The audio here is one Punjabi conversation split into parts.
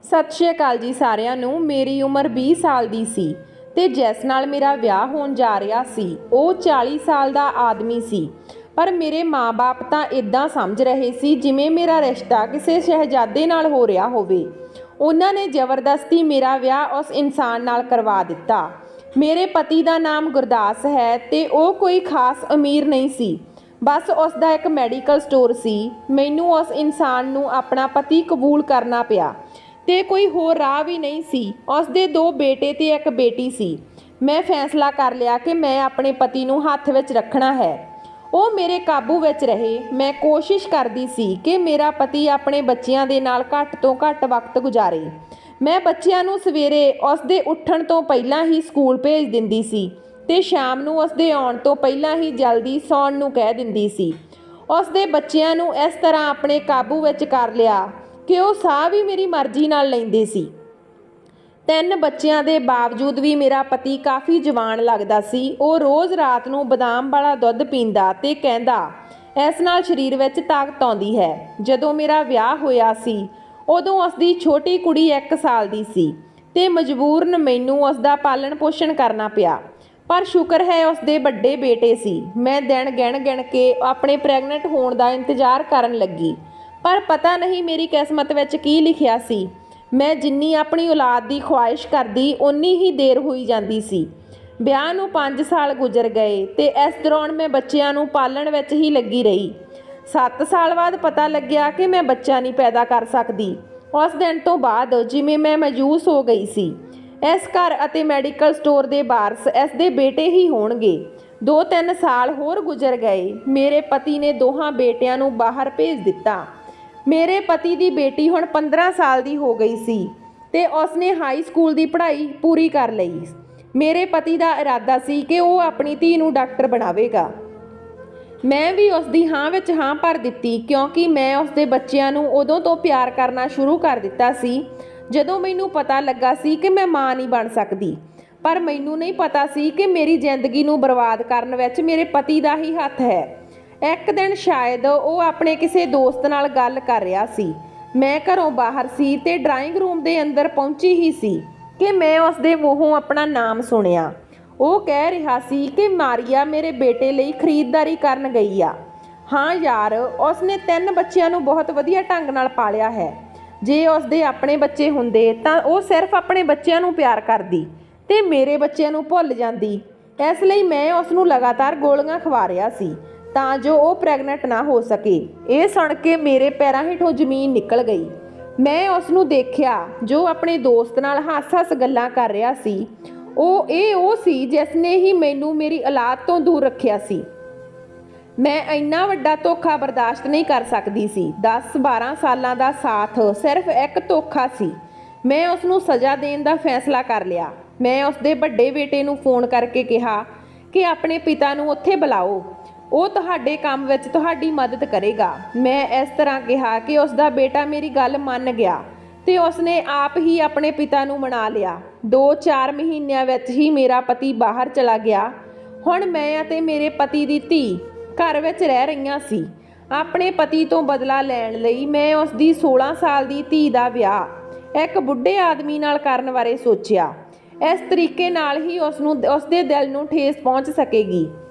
सत श्री अकाल जी सारिਆਂ ਨੂੰ। मेरी उम्र 20 साल ਦੀ ਸੀ ਤੇ ਜਿਸ ਨਾਲ ਮੇਰਾ ਵਿਆਹ ਹੋਣ ਜਾ ਰਿਹਾ ਸੀ ਉਹ 40 ਸਾਲ ਦਾ ਆਦਮੀ ਸੀ। ਪਰ ਮੇਰੇ ਮਾਂ-ਬਾਪ ਤਾਂ ਇਦਾਂ ਸਮਝ ਰਹੇ ਸੀ ਜਿਵੇਂ ਮੇਰਾ ਰਿਸ਼ਤਾ ਕਿਸੇ ਸ਼ਹਿਜ਼ਾਦੇ ਨਾਲ ਹੋ ਰਿਹਾ ਹੋਵੇ। ਉਹਨਾਂ ਨੇ ਜ਼ਬਰਦਸਤੀ ਮੇਰਾ ਵਿਆਹ ਉਸ ਇਨਸਾਨ ਨਾਲ ਕਰਵਾ ਦਿੱਤਾ। ਮੇਰੇ ਪਤੀ ਦਾ ਨਾਮ ਗੁਰਦਾਸ ਹੈ ਤੇ ਉਹ ਕੋਈ ਖਾਸ ਅਮੀਰ ਨਹੀਂ ਸੀ। ਬਸ ਉਸ ਦਾ ਇੱਕ ਮੈਡੀਕਲ ਸਟੋਰ ਸੀ। ਮੈਨੂੰ ਉਸ ਇਨਸਾਨ ਨੂੰ ਆਪਣਾ ਪਤੀ ਕਬੂਲ ਕਰਨਾ ਪਿਆ ਤੇ ਕੋਈ ਹੋਰ ਰਾਹ ਵੀ ਨਹੀਂ ਸੀ। ਉਸ ਦੇ 2 ਬੇਟੇ ਤੇ ਇੱਕ ਬੇਟੀ ਸੀ। ਮੈਂ ਫੈਸਲਾ ਕਰ ਲਿਆ ਕਿ ਮੈਂ ਆਪਣੇ ਪਤੀ ਨੂੰ ਹੱਥ ਵਿੱਚ ਰੱਖਣਾ ਹੈ। ਉਹ ਮੇਰੇ ਕਾਬੂ ਵਿੱਚ ਰਹੇ। ਮੈਂ ਕੋਸ਼ਿਸ਼ ਕਰਦੀ ਸੀ ਕਿ ਮੇਰਾ ਪਤੀ ਆਪਣੇ ਬੱਚਿਆਂ ਦੇ ਨਾਲ ਘੱਟ ਤੋਂ ਘੱਟ ਵਕਤ ਗੁਜ਼ਾਰੇ। ਮੈਂ ਬੱਚਿਆਂ ਨੂੰ ਸਵੇਰੇ ਉਸ ਦੇ ਉੱਠਣ ਤੋਂ ਪਹਿਲਾਂ ਹੀ ਸਕੂਲ ਭੇਜ ਦਿੰਦੀ ਸੀ ਤੇ ਸ਼ਾਮ ਨੂੰ ਉਸ ਦੇ ਆਉਣ ਤੋਂ ਪਹਿਲਾਂ ਹੀ ਜਲਦੀ ਸੌਣ ਨੂੰ ਕਹਿ ਦਿੰਦੀ ਸੀ। ਉਸ ਦੇ ਬੱਚਿਆਂ ਨੂੰ ਇਸ ਤਰ੍ਹਾਂ ਆਪਣੇ ਕਾਬੂ ਵਿੱਚ ਕਰ ਲਿਆ ਕਿ ਉਹ ਸਾਹ ਵੀ ਮੇਰੀ ਮਰਜ਼ੀ ਨਾਲ ਲੈਂਦੇ ਸੀ। 3 ਬੱਚਿਆਂ ਦੇ ਬਾਵਜੂਦ ਵੀ ਮੇਰਾ ਪਤੀ ਕਾਫੀ ਜਵਾਨ ਲੱਗਦਾ ਸੀ। ਉਹ ਰੋਜ਼ ਰਾਤ ਨੂੰ ਬਦਾਮ ਵਾਲਾ ਦੁੱਧ ਪੀਂਦਾ ਤੇ ਕਹਿੰਦਾ ਇਸ ਨਾਲ ਸਰੀਰ ਵਿੱਚ ਤਾਕਤ ਆਉਂਦੀ ਹੈ। ਜਦੋਂ ਮੇਰਾ ਵਿਆਹ ਹੋਇਆ ਸੀ ਉਦੋਂ ਉਸ ਦੀ ਛੋਟੀ ਕੁੜੀ 1 ਸਾਲ ਦੀ ਸੀ ਤੇ ਮਜਬੂਰਨ ਮੈਨੂੰ ਉਸ ਦਾ ਪਾਲਣ ਪੋਸ਼ਣ ਕਰਨਾ ਪਿਆ। ਪਰ ਸ਼ੁਕਰ ਹੈ ਉਸ ਦੇ ਵੱਡੇ ਬੇਟੇ ਸੀ। ਮੈਂ ਦਿਨ ਗਿਣ ਕੇ ਆਪਣੇ ਪ੍ਰੈਗਨੈਂਟ ਹੋਣ ਦਾ ਇੰਤਜ਼ਾਰ ਕਰਨ ਲੱਗੀ, ਪਰ ਪਤਾ ਨਹੀਂ ਮੇਰੀ ਕਿਸਮਤ ਵਿੱਚ ਕੀ ਲਿਖਿਆ ਸੀ। ਮੈਂ ਜਿੰਨੀ ਆਪਣੀ ਔਲਾਦ ਦੀ ਖੁਆਇਸ਼ ਕਰਦੀ ਓਨੀ ਹੀ ਦੇਰ ਹੋਈ ਜਾਂਦੀ ਸੀ। ਵਿਆਹ ਨੂੰ 5 ਸਾਲ ਗੁਜ਼ਰ ਗਏ ਤੇ ਇਸ ਦੌਰਾਨ ਮੈਂ ਬੱਚਿਆਂ ਨੂੰ ਪਾਲਣ ਵਿੱਚ ਹੀ ਲੱਗੀ ਰਹੀ। 7 ਸਾਲ ਬਾਅਦ ਪਤਾ ਲੱਗਿਆ ਕਿ ਮੈਂ ਬੱਚਾ ਨਹੀਂ ਪੈਦਾ ਕਰ ਸਕਦੀ। ਉਸ ਦਿਨ ਤੋਂ ਬਾਅਦ ਜਿਵੇਂ ਮੈਂ ਮਾਯੂਸ ਹੋ ਗਈ ਸੀ। ਇਸ ਘਰ ਅਤੇ ਮੈਡੀਕਲ ਸਟੋਰ ਦੇ ਵਾਰਸ ਇਸ ਦੇ ਬੇਟੇ ਹੀ ਹੋਣਗੇ। 2-3 ਸਾਲ ਹੋਰ ਗੁਜ਼ਰ ਗਏ। ਮੇਰੇ ਪਤੀ ਨੇ ਦੋਹਾਂ ਬੇਟਿਆਂ ਨੂੰ ਬਾਹਰ ਭੇਜ ਦਿੱਤਾ। ਮੇਰੇ ਪਤੀ ਦੀ ਬੇਟੀ ਹੁਣ 15 ਸਾਲ ਦੀ ਹੋ ਗਈ ਸੀ ਤੇ ਉਸਨੇ ਹਾਈ ਸਕੂਲ ਦੀ ਪੜ੍ਹਾਈ ਪੂਰੀ ਕਰ ਲਈ। ਮੇਰੇ ਪਤੀ ਦਾ ਇਰਾਦਾ ਸੀ ਕਿ ਉਹ ਆਪਣੀ ਧੀ ਨੂੰ ਡਾਕਟਰ ਬਣਾਵੇਗਾ। ਮੈਂ ਵੀ ਉਸ ਦੀ ਹਾਂ ਵਿੱਚ ਹਾਂ ਭਰ ਦਿੱਤੀ ਕਿਉਂਕਿ ਮੈਂ ਉਸ ਦੇ ਬੱਚਿਆਂ ਨੂੰ ਉਦੋਂ ਤੋਂ ਪਿਆਰ ਕਰਨਾ ਸ਼ੁਰੂ ਕਰ ਦਿੱਤਾ ਸੀ ਜਦੋਂ ਮੈਨੂੰ ਪਤਾ ਲੱਗਾ ਸੀ ਕਿ ਮੈਂ ਮਾਂ ਨਹੀਂ ਬਣ ਸਕਦੀ। ਪਰ ਮੈਨੂੰ ਨਹੀਂ ਪਤਾ ਸੀ ਕਿ ਮੇਰੀ ਜ਼ਿੰਦਗੀ ਨੂੰ ਬਰਬਾਦ ਕਰਨ ਵਿੱਚ ਮੇਰੇ ਪਤੀ ਦਾ ਹੀ ਹੱਥ ਹੈ। ਇੱਕ ਦਿਨ ਸ਼ਾਇਦ ਉਹ ਆਪਣੇ ਕਿਸੇ ਦੋਸਤ ਨਾਲ ਗੱਲ ਕਰ ਰਿਹਾ ਸੀ। ਮੈਂ ਘਰੋਂ ਬਾਹਰ ਸੀ ਤੇ ਡਰਾਇੰਗ ਰੂਮ ਦੇ ਅੰਦਰ ਪਹੁੰਚੀ ਹੀ ਸੀ ਕਿ ਮੈਂ ਉਸ ਦੇ ਮੂੰਹੋਂ ਆਪਣਾ ਨਾਮ ਸੁਣਿਆ। ਉਹ ਕਹਿ ਰਿਹਾ ਸੀ ਕਿ ਮਾਰੀਆ ਮੇਰੇ ਬੇਟੇ ਲਈ ਖਰੀਦਦਾਰੀ ਕਰਨ ਗਈ ਆ। ਹਾਂ ਯਾਰ, ਉਸਨੇ 3 ਬੱਚਿਆਂ ਨੂੰ ਬਹੁਤ ਵਧੀਆ ਢੰਗ ਨਾਲ ਪਾਲਿਆ ਹੈ। ਜੇ ਉਸਦੇ ਆਪਣੇ ਬੱਚੇ ਹੁੰਦੇ ਤਾਂ ਉਹ ਸਿਰਫ ਆਪਣੇ ਬੱਚਿਆਂ ਨੂੰ ਪਿਆਰ ਕਰਦੀ ਤੇ ਮੇਰੇ ਬੱਚਿਆਂ ਨੂੰ ਭੁੱਲ ਜਾਂਦੀ। ਇਸ ਲਈ ਮੈਂ ਉਸ ਨੂੰ ਲਗਾਤਾਰ ਗੋਲੀਆਂ ਖਵਾ ਰਿਹਾ ਸੀ ਤਾਂ ਜੋ ਉਹ ਪ੍ਰੈਗਨੈਂਟ ਨਾ ਹੋ ਸਕੇ। ਇਹ ਸੁਣ ਕੇ ਮੇਰੇ ਪੈਰਾਂ ਹੇਠੋਂ ਜ਼ਮੀਨ ਨਿਕਲ ਗਈ। ਮੈਂ ਉਸ ਨੂੰ ਦੇਖਿਆ ਜੋ ਆਪਣੇ ਦੋਸਤ ਨਾਲ ਹੱਸ-ਹੱਸ ਗੱਲਾਂ ਕਰ ਰਿਹਾ ਸੀ। ਉਹ ਸੀ ਜਿਸ ਨੇ ਹੀ ਮੈਨੂੰ ਮੇਰੀ ਔਲਾਦ ਤੋਂ ਦੂਰ ਰੱਖਿਆ ਸੀ। ਮੈਂ ਇੰਨਾ ਵੱਡਾ ਧੋਖਾ ਬਰਦਾਸ਼ਤ ਨਹੀਂ ਕਰ ਸਕਦੀ ਸੀ। 10-12 ਸਾਲਾਂ ਦਾ ਸਾਥ ਸਿਰਫ ਇੱਕ ਧੋਖਾ ਸੀ। ਮੈਂ ਉਸ ਨੂੰ ਸਜ਼ਾ ਦੇਣ ਦਾ ਫੈਸਲਾ ਕਰ ਲਿਆ। ਮੈਂ ਉਸ ਦੇ ਵੱਡੇ ਬੇਟੇ ਨੂੰ ਫੋਨ ਕਰਕੇ ਕਿਹਾ ਕਿ ਆਪਣੇ ਪਿਤਾ ਨੂੰ ਉੱਥੇ ਬੁਲਾਓ, ਉਹ ਤੁਹਾਡੇ ਕੰਮ ਵਿੱਚ ਤੁਹਾਡੀ ਮਦਦ ਕਰੇਗਾ। ਮੈਂ ਇਸ ਤਰ੍ਹਾਂ ਕਿਹਾ ਕਿ ਉਸ ਦਾ ਬੇਟਾ ਮੇਰੀ ਗੱਲ ਮੰਨ ਗਿਆ ਤੇ ਉਸਨੇ ਆਪ ਹੀ ਆਪਣੇ ਪਿਤਾ ਨੂੰ ਮਨਾ ਲਿਆ। 2-4 ਮਹੀਨਿਆਂ ਵਿੱਚ ਹੀ ਮੇਰਾ ਪਤੀ ਬਾਹਰ ਚਲਾ ਗਿਆ। ਹੁਣ ਮੈਂ ਅਤੇ ਮੇਰੇ ਪਤੀ ਦੀ ਧੀ ਘਰ ਵਿੱਚ ਰਹਿ ਰਹੀਆਂ ਸੀ। ਆਪਣੇ ਪਤੀ ਤੋਂ ਬਦਲਾ ਲੈਣ ਲਈ ਮੈਂ ਉਸ ਦੀ 16 ਸਾਲ ਦੀ ਧੀ ਦਾ ਵਿਆਹ ਇੱਕ ਬੁੱਢੇ ਆਦਮੀ ਨਾਲ ਕਰਨ ਬਾਰੇ ਸੋਚਿਆ। ਇਸ ਤਰੀਕੇ ਨਾਲ ਹੀ ਉਸ ਦੇ ਦਿਲ ਨੂੰ ਠੇਸ ਪਹੁੰਚ ਸਕੇਗੀ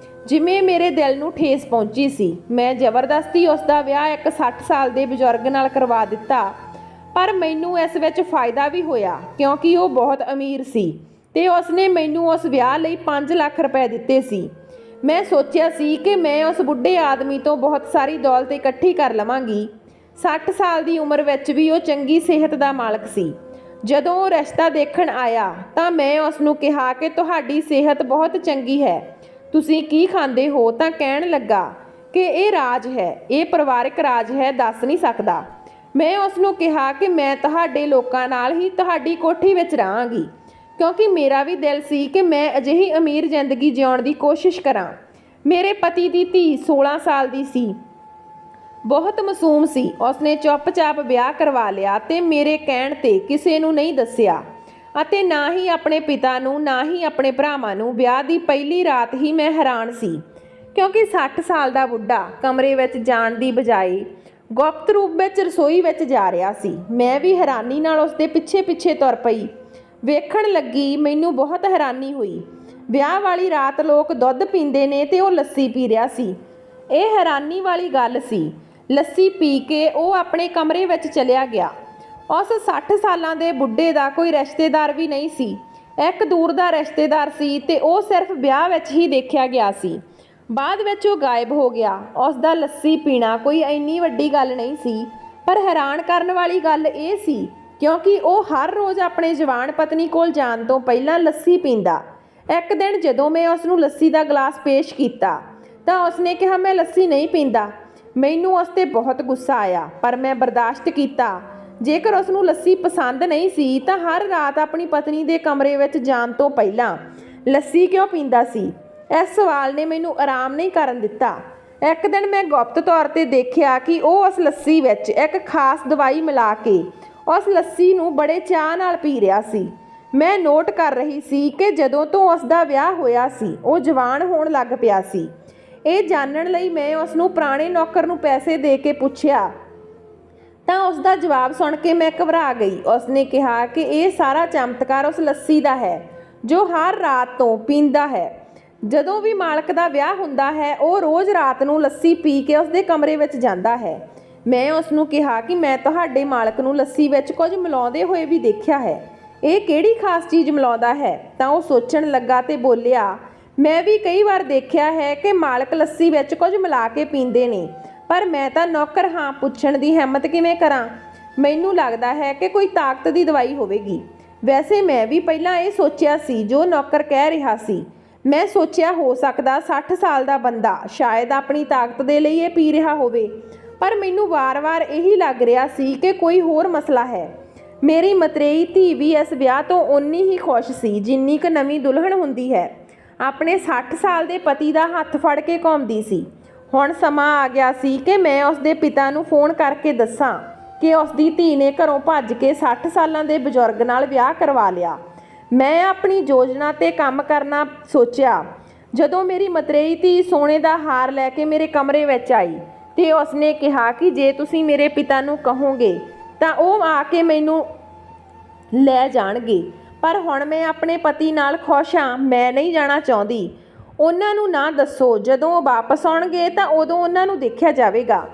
ਜਿਵੇਂ ਮੇਰੇ ਦਿਲ ਨੂੰ ਠੇਸ ਪਹੁੰਚੀ ਸੀ। ਮੈਂ ਜ਼ਬਰਦਸਤੀ ਉਸ ਦਾ ਵਿਆਹ ਇੱਕ 60 ਸਾਲ ਦੇ ਬਜ਼ੁਰਗ ਨਾਲ ਕਰਵਾ ਦਿੱਤਾ। ਪਰ ਮੈਨੂੰ ਇਸ ਵਿੱਚ ਫਾਇਦਾ ਵੀ ਹੋਇਆ ਕਿਉਂਕਿ ਉਹ ਬਹੁਤ ਅਮੀਰ ਸੀ ਤੇ ਉਸਨੇ ਮੈਨੂੰ ਉਸ ਵਿਆਹ ਲਈ 5 ਲੱਖ ਰੁਪਏ ਦਿੱਤੇ ਸੀ। ਮੈਂ ਸੋਚਿਆ ਸੀ ਕਿ ਮੈਂ ਉਸ ਬੁੱਢੇ ਆਦਮੀ ਤੋਂ ਬਹੁਤ ਸਾਰੀ ਦੌਲਤ ਇਕੱਠੀ ਕਰ ਲਵਾਂਗੀ। 60 ਸਾਲ ਦੀ ਉਮਰ ਵਿੱਚ ਵੀ ਉਹ ਚੰਗੀ ਸਿਹਤ ਦਾ ਮਾਲਕ ਸੀ। ਜਦੋਂ ਉਹ ਰਿਸ਼ਤਾ ਦੇਖਣ ਆਇਆ ਤਾਂ ਮੈਂ ਉਸ ਨੂੰ ਕਿਹਾ ਕਿ ਤੁਹਾਡੀ ਸਿਹਤ ਬਹੁਤ ਚੰਗੀ ਹੈ, ਤੁਸੀਂ ਕੀ ਖਾਂਦੇ ਹੋ? ਤਾਂ ਕਹਿਣ ਲੱਗਾ ਕਿ ਇਹ ਰਾਜ ਹੈ, ਇਹ ਪਰਿਵਾਰਕ ਰਾਜ ਹੈ, ਦੱਸ ਨਹੀਂ ਸਕਦਾ। ਮੈਂ ਉਸ ਨੂੰ ਕਿਹਾ ਕਿ ਮੈਂ ਤੁਹਾਡੇ ਲੋਕਾਂ ਨਾਲ ਹੀ ਤੁਹਾਡੀ ਕੋਠੀ ਵਿੱਚ ਰਹਾਂਗੀ ਕਿਉਂਕਿ ਮੇਰਾ ਵੀ ਦਿਲ ਸੀ ਕਿ ਮੈਂ ਅਜਿਹੀ ਅਮੀਰ ਜ਼ਿੰਦਗੀ ਜਿਉਣ ਦੀ ਕੋਸ਼ਿਸ਼ ਕਰਾਂ। ਮੇਰੇ ਪਤੀ ਦੀ ਧੀ 16 ਸਾਲ ਦੀ ਸੀ, ਬਹੁਤ ਮਾਸੂਮ ਸੀ। ਉਸਨੇ ਚੁੱਪ-ਚਾਪ ਵਿਆਹ ਕਰਵਾ ਲਿਆ ਤੇ ਮੇਰੇ ਕਹਿਣ ਤੇ ਕਿਸੇ ਨੂੰ ਨਹੀਂ ਦੱਸਿਆ ਅਤੇ ਨਾ ਹੀ ਆਪਣੇ ਪਿਤਾ ਨੂੰ ਨਾ ਹੀ ਆਪਣੇ ਭਰਾਵਾਂ ਨੂੰ। ਵਿਆਹ ਦੀ ਪਹਿਲੀ ਰਾਤ ਹੀ ਮੈਂ ਹੈਰਾਨ ਸੀ ਕਿਉਂਕਿ 60 ਸਾਲ ਦਾ ਬੁੱਢਾ ਕਮਰੇ ਵਿੱਚ ਜਾਣ ਦੀ ਬਜਾਏ ਗੁਪਤ ਰੂਪ ਵਿੱਚ ਰਸੋਈ ਵਿੱਚ ਜਾ ਰਿਹਾ ਸੀ। ਮੈਂ ਵੀ ਹੈਰਾਨੀ ਨਾਲ ਉਸ ਦੇ ਪਿੱਛੇ ਪਿੱਛੇ ਤੁਰ ਪਈ। ਵੇਖਣ ਲੱਗੀ, ਮੈਨੂੰ ਬਹੁਤ ਹੈਰਾਨੀ ਹੋਈ। ਵਿਆਹ ਵਾਲੀ ਰਾਤ ਲੋਕ ਦੁੱਧ ਪੀਂਦੇ ਨੇ ਤੇ ਉਹ ਲੱਸੀ ਪੀ ਰਿਹਾ ਸੀ। ਇਹ ਹੈਰਾਨੀ ਵਾਲੀ ਗੱਲ ਸੀ। ਲੱਸੀ ਪੀ ਕੇ ਉਹ ਆਪਣੇ ਕਮਰੇ ਵਿੱਚ ਚਲਿਆ ਗਿਆ। ਉਸ 60 ਸਾਲਾਂ ਦੇ ਬੁੱਢੇ ਦਾ ਕੋਈ ਰਿਸ਼ਤੇਦਾਰ ਵੀ ਨਹੀਂ ਸੀ। ਇੱਕ ਦੂਰ ਦਾ ਰਿਸ਼ਤੇਦਾਰ ਸੀ ਤੇ ਉਹ ਸਿਰਫ ਵਿਆਹ ਵਿੱਚ ਹੀ ਦੇਖਿਆ ਗਿਆ ਸੀ। ਬਾਅਦ ਵਿੱਚ ਉਹ ਗਾਇਬ ਹੋ ਗਿਆ। ਉਸ ਦਾ ਲੱਸੀ ਪੀਣਾ ਕੋਈ ਇੰਨੀ ਵੱਡੀ ਗੱਲ ਨਹੀਂ ਸੀ, ਪਰ ਹੈਰਾਨ ਕਰਨ ਵਾਲੀ ਗੱਲ ਇਹ ਸੀ ਕਿਉਂਕਿ ਉਹ ਹਰ ਰੋਜ਼ ਆਪਣੇ ਜਵਾਨ ਪਤਨੀ ਕੋਲ ਜਾਣ ਤੋਂ ਪਹਿਲਾਂ ਲੱਸੀ ਪੀਂਦਾ। ਇੱਕ ਦਿਨ ਜਦੋਂ ਮੈਂ ਉਸ ਨੂੰ ਲੱਸੀ ਦਾ ਗਲਾਸ ਪੇਸ਼ ਕੀਤਾ ਤਾਂ ਉਸਨੇ ਕਿਹਾ, ਮੈਂ ਲੱਸੀ ਨਹੀਂ ਪੀਂਦਾ। ਮੈਨੂੰ ਉਸ 'ਤੇ ਬਹੁਤ ਗੁੱਸਾ ਆਇਆ, ਪਰ ਮੈਂ ਬਰਦਾਸ਼ਤ ਕੀਤਾ। ਜੇਕਰ ਉਸ ਨੂੰ ਲੱਸੀ ਪਸੰਦ ਨਹੀਂ ਸੀ ਤਾਂ ਹਰ ਰਾਤ ਆਪਣੀ ਪਤਨੀ ਦੇ ਕਮਰੇ ਵਿੱਚ ਜਾਣ ਤੋਂ ਪਹਿਲਾਂ ਲੱਸੀ ਕਿਉਂ ਪੀਂਦਾ ਸੀ? ਇਸ ਸਵਾਲ ਨੇ ਮੈਨੂੰ ਆਰਾਮ ਨਹੀਂ ਕਰਨ ਦਿੱਤਾ। ਇੱਕ ਦਿਨ ਮੈਂ ਗੁਪਤ ਤੌਰ 'ਤੇ ਦੇਖਿਆ ਕਿ ਉਹ ਉਸ ਲੱਸੀ ਵਿੱਚ ਇੱਕ ਖਾਸ ਦਵਾਈ ਮਿਲਾ ਕੇ ਉਸ ਲੱਸੀ ਨੂੰ ਬੜੇ ਚਾਅ ਨਾਲ ਪੀ ਰਿਹਾ ਸੀ। ਮੈਂ ਨੋਟ ਕਰ ਰਹੀ ਸੀ ਕਿ ਜਦੋਂ ਤੋਂ ਉਸ ਦਾ ਵਿਆਹ ਹੋਇਆ ਸੀ ਉਹ ਜਵਾਨ ਹੋਣ ਲੱਗ ਪਿਆ ਸੀ। ਇਹ ਜਾਣਨ ਲਈ ਮੈਂ ਉਸ ਨੂੰ ਪੁਰਾਣੇ ਨੌਕਰ ਨੂੰ ਪੈਸੇ ਦੇ ਕੇ ਪੁੱਛਿਆ ਤਾਂ ਉਸ ਦਾ ਜਵਾਬ ਸੁਣ ਕੇ ਮੈਂ ਘਬਰਾ ਗਈ। ਉਸ ਨੇ ਕਿਹਾ ਕਿ ਇਹ ਸਾਰਾ ਚਮਤਕਾਰ ਉਸ ਲੱਸੀ ਦਾ ਹੈ ਜੋ ਹਰ ਰਾਤ ਤੋਂ ਪੀਂਦਾ ਹੈ। ਜਦੋਂ ਵੀ ਮਾਲਕ ਦਾ ਵਿਆਹ ਹੁੰਦਾ ਹੈ ਉਹ ਰੋਜ਼ ਰਾਤ ਨੂੰ ਲੱਸੀ ਪੀ ਕੇ ਉਸ ਦੇ ਕਮਰੇ ਵਿੱਚ ਜਾਂਦਾ ਹੈ। ਮੈਂ ਉਸ ਨੂੰ ਕਿਹਾ ਕਿ ਮੈਂ ਤੁਹਾਡੇ ਮਾਲਕ ਨੂੰ ਲੱਸੀ ਵਿੱਚ ਕੁਝ ਮਿਲਾਉਂਦੇ ਹੋਏ ਵੀ ਦੇਖਿਆ ਹੈ। ਇਹ ਕਿਹੜੀ ਖਾਸ ਚੀਜ਼ ਮਿਲਾਉਂਦਾ ਹੈ? ਤਾਂ ਉਹ ਸੋਚਣ ਲੱਗਾ ਤੇ ਬੋਲਿਆ, ਮੈਂ ਵੀ ਕਈ ਵਾਰ ਦੇਖਿਆ ਹੈ ਕਿ ਮਾਲਕ ਲੱਸੀ ਵਿੱਚ ਕੁਝ ਮਿਲਾ ਕੇ ਪੀਂਦੇ ਨੇ, ਪਰ ਮੈਂ ਤਾਂ ਨੌਕਰ ਹਾਂ, ਪੁੱਛਣ ਦੀ ਹਿੰਮਤ ਕਿਵੇਂ ਕਰਾਂ? ਮੈਨੂੰ ਲੱਗਦਾ ਹੈ ਕਿ ਕੋਈ ਤਾਕਤ ਦੀ ਦਵਾਈ ਹੋਵੇਗੀ। ਵੈਸੇ ਮੈਂ ਵੀ ਪਹਿਲਾਂ ਇਹ ਸੋਚਿਆ ਸੀ ਜੋ ਨੌਕਰ ਕਹਿ ਰਿਹਾ ਸੀ। ਮੈਂ ਸੋਚਿਆ ਹੋ ਸਕਦਾ 60 ਸਾਲ ਦਾ ਬੰਦਾ ਸ਼ਾਇਦ ਆਪਣੀ ਤਾਕਤ ਦੇ ਲਈ ਇਹ ਪੀ ਰਿਹਾ ਹੋਵੇ, ਪਰ ਮੈਨੂੰ ਵਾਰ-ਵਾਰ ਇਹੀ ਲੱਗ ਰਿਹਾ ਸੀ ਕਿ ਕੋਈ ਹੋਰ ਮਸਲਾ ਹੈ। ਮੇਰੀ ਮਤਰੇਈ ਧੀ ਵੀ ਇਸ ਵਿਆਹ ਤੋਂ ਓਨੀ ਹੀ ਖੁਸ਼ ਸੀ ਜਿੰਨੀ ਕੁ ਨਵੀਂ ਦੁਲਹਨ ਹੁੰਦੀ ਹੈ। ਆਪਣੇ 60 ਸਾਲ ਦੇ ਪਤੀ ਦਾ ਹੱਥ ਫੜ ਕੇ ਘੁੰਮਦੀ ਸੀ। ਹੁਣ ਸਮਾਂ ਆ ਗਿਆ ਸੀ ਕਿ ਮੈਂ ਉਸ ਦੇ ਪਿਤਾ ਨੂੰ ਫੋਨ ਕਰਕੇ ਦੱਸਾਂ ਕਿ ਉਸ ਦੀ ਧੀ ਨੇ ਘਰੋਂ ਭੱਜ ਕੇ 60 ਸਾਲਾਂ ਦੇ ਬਜ਼ੁਰਗ ਨਾਲ ਵਿਆਹ ਕਰਵਾ ਲਿਆ। ਮੈਂ ਆਪਣੀ ਯੋਜਨਾ 'ਤੇ ਕੰਮ ਕਰਨਾ ਸੋਚਿਆ ਜਦੋਂ ਮੇਰੀ ਮਤਰੇਈ ਧੀ ਸੋਨੇ ਦਾ ਹਾਰ ਲੈ ਕੇ ਮੇਰੇ ਕਮਰੇ ਵਿੱਚ ਆਈ ਤੇ ਉਸਨੇ ਕਿਹਾ ਕਿ ਜੇ ਤੁਸੀਂ ਮੇਰੇ ਪਿਤਾ ਨੂੰ ਕਹੋਗੇ ਤਾਂ ਉਹ ਆ ਕੇ ਮੈਨੂੰ ਲੈ ਜਾਣਗੇ, ਪਰ ਹੁਣ ਮੈਂ ਆਪਣੇ ਪਤੀ ਨਾਲ ਖੁਸ਼ ਹਾਂ। ਮੈਂ ਨਹੀਂ ਜਾਣਾ ਚਾਹੁੰਦੀ। ਉਹਨਾਂ ਨੂੰ ਨਾ ਦੱਸੋ। ਜਦੋਂ ਉਹ ਵਾਪਸ ਆਉਣਗੇ ਤਾਂ ਉਦੋਂ ਉਹਨਾਂ ਨੂੰ ਦੇਖਿਆ ਜਾਵੇਗਾ।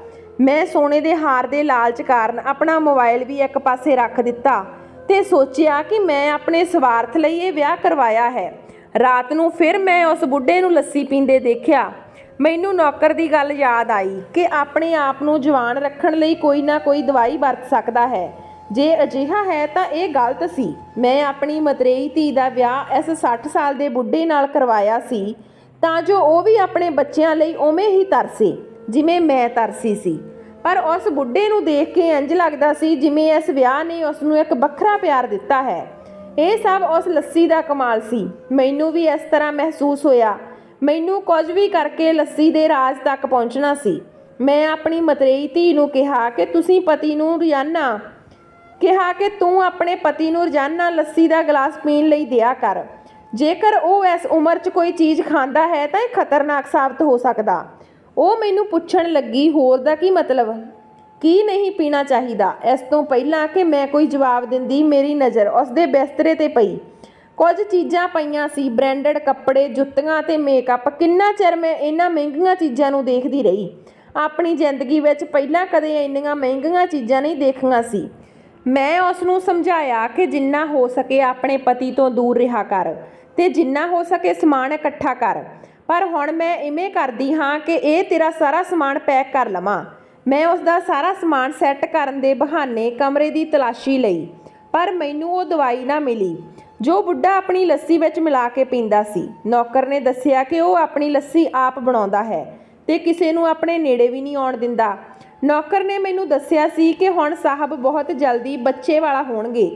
ਮੈਂ ਸੋਨੇ ਦੇ ਹਾਰ ਦੇ ਲਾਲਚ ਕਾਰਨ ਆਪਣਾ ਮੋਬਾਈਲ ਵੀ ਇੱਕ ਪਾਸੇ ਰੱਖ ਦਿੱਤਾ ਤੇ ਸੋਚਿਆ ਕਿ ਮੈਂ ਆਪਣੇ ਸਵਾਰਥ ਲਈ ਇਹ ਵਿਆਹ ਕਰਵਾਇਆ ਹੈ। ਰਾਤ ਨੂੰ ਫਿਰ ਮੈਂ ਉਸ ਬੁੱਢੇ ਨੂੰ ਲੱਸੀ ਪੀਂਦੇ ਦੇਖਿਆ। ਮੈਨੂੰ ਨੌਕਰ ਦੀ ਗੱਲ ਯਾਦ ਆਈ ਕਿ ਆਪਣੇ ਆਪ ਨੂੰ ਜਵਾਨ ਰੱਖਣ ਲਈ ਕੋਈ ਨਾ ਕੋਈ ਦਵਾਈ ਵਰਤ ਸਕਦਾ ਹੈ। ਜੇ ਅਜਿਹਾ ਹੈ ਤਾਂ ਇਹ ਗਲਤ ਸੀ। ਮੈਂ ਆਪਣੀ ਮਤਰੇਈ ਧੀ ਦਾ ਵਿਆਹ ਇਸ 60 ਸਾਲ ਦੇ ਬੁੱਢੇ ਨਾਲ ਕਰਵਾਇਆ ਸੀ ਤਾਂ ਜੋ ਉਹ ਵੀ ਆਪਣੇ ਬੱਚਿਆਂ ਲਈ ਉਵੇਂ ਹੀ ਤਰਸੇ ਜਿਵੇਂ ਮੈਂ ਤਰਸੀ ਸੀ। ਪਰ ਉਸ ਬੁੱਢੇ ਨੂੰ ਦੇਖ ਕੇ ਇੰਝ ਲੱਗਦਾ ਸੀ ਜਿਵੇਂ ਇਸ ਵਿਆਹ ਨੇ ਉਸ ਨੂੰ ਇੱਕ ਵੱਖਰਾ ਪਿਆਰ ਦਿੱਤਾ ਹੈ। ਇਹ ਸਭ ਉਸ ਲੱਸੀ ਦਾ ਕਮਾਲ ਸੀ। ਮੈਨੂੰ ਵੀ ਇਸ ਤਰ੍ਹਾਂ ਮਹਿਸੂਸ ਹੋਇਆ। ਮੈਨੂੰ ਕੁਝ ਵੀ ਕਰਕੇ ਲੱਸੀ ਦੇ ਰਾਜ ਤੱਕ ਪਹੁੰਚਣਾ ਸੀ। ਮੈਂ ਆਪਣੀ ਮਤਰੇਈ ਧੀ ਨੂੰ ਕਿਹਾ ਕਿ ਤੂੰ ਆਪਣੇ ਪਤੀ ਨੂੰ ਰੋਜ਼ਾਨਾ ਲੱਸੀ ਦਾ ਗਲਾਸ ਪੀਣ ਲਈ ਦਿਆ ਕਰ। ਜੇਕਰ ਉਹ ਇਸ ਉਮਰ 'ਚ ਕੋਈ ਚੀਜ਼ ਖਾਂਦਾ ਹੈ ਤਾਂ ਇਹ ਖਤਰਨਾਕ ਸਾਬਤ ਹੋ ਸਕਦਾ। ਉਹ ਮੈਨੂੰ ਪੁੱਛਣ ਲੱਗੀ, ਹੋਰ ਦਾ ਕੀ ਮਤਲਬ? ਕੀ ਨਹੀਂ ਪੀਣਾ ਚਾਹੀਦਾ? ਇਸ ਤੋਂ ਪਹਿਲਾਂ ਕਿ ਮੈਂ ਕੋਈ ਜਵਾਬ ਦਿੰਦੀ ਮੇਰੀ ਨਜ਼ਰ ਉਸ ਦੇ ਬਿਸਤਰੇ 'ਤੇ ਪਈ। ਕੁਝ ਚੀਜ਼ਾਂ ਪਈਆਂ ਸੀ, ਬ੍ਰਾਂਡਡ ਕੱਪੜੇ, ਜੁੱਤੀਆਂ ਤੇ ਮੇਕਅਪ। ਕਿੰਨਾ ਚਿਰ ਮੈਂ ਇਹਨਾਂ ਮਹਿੰਗੀਆਂ ਚੀਜ਼ਾਂ ਨੂੰ ਦੇਖਦੀ ਰਹੀ। ਆਪਣੀ ਜ਼ਿੰਦਗੀ ਵਿੱਚ ਪਹਿਲਾਂ ਕਦੇ ਇੰਨੀਆਂ ਮਹਿੰਗੀਆਂ ਚੀਜ਼ਾਂ ਨਹੀਂ ਦੇਖੀਆਂ ਸੀ। ਮੈਂ ਉਸ ਨੂੰ ਸਮਝਾਇਆ ਕਿ ਜਿੰਨਾ ਹੋ ਸਕੇ ਆਪਣੇ ਪਤੀ ਤੋਂ ਦੂਰ ਰਿਹਾ ਕਰ ਤੇ ਜਿੰਨਾ ਹੋ ਸਕੇ ਸਮਾਨ ਇਕੱਠਾ ਕਰ। ਪਰ ਹੁਣ ਮੈਂ ਇਵੇਂ ਕਰਦੀ ਹਾਂ ਕਿ ਇਹ ਤੇਰਾ ਸਾਰਾ ਸਮਾਨ ਪੈਕ ਕਰ ਲਵਾਂ। ਮੈਂ ਉਸ ਦਾ ਸਾਰਾ ਸਮਾਨ ਸੈੱਟ ਕਰਨ ਦੇ ਬਹਾਨੇ ਕਮਰੇ ਦੀ ਤਲਾਸ਼ੀ ਲਈ, ਪਰ ਮੈਨੂੰ ਉਹ ਦਵਾਈ ਨਾ ਮਿਲੀ ਜੋ ਬੁੱਢਾ ਆਪਣੀ ਲੱਸੀ ਵਿੱਚ ਮਿਲਾ ਕੇ ਪੀਂਦਾ ਸੀ। ਨੌਕਰ ਨੇ ਦੱਸਿਆ ਕਿ ਉਹ ਆਪਣੀ ਲੱਸੀ ਆਪ ਬਣਾਉਂਦਾ ਹੈ ਤੇ ਕਿਸੇ ਨੂੰ ਆਪਣੇ ਨੇੜੇ ਵੀ ਨਹੀਂ ਆਉਣ ਦਿੰਦਾ। ਨੌਕਰ ਨੇ ਮੈਨੂੰ ਦੱਸਿਆ ਸੀ ਕਿ ਹੁਣ ਸਾਹਿਬ ਬਹੁਤ ਜਲਦੀ ਬੱਚੇ ਵਾਲਾ ਹੋਣਗੇ।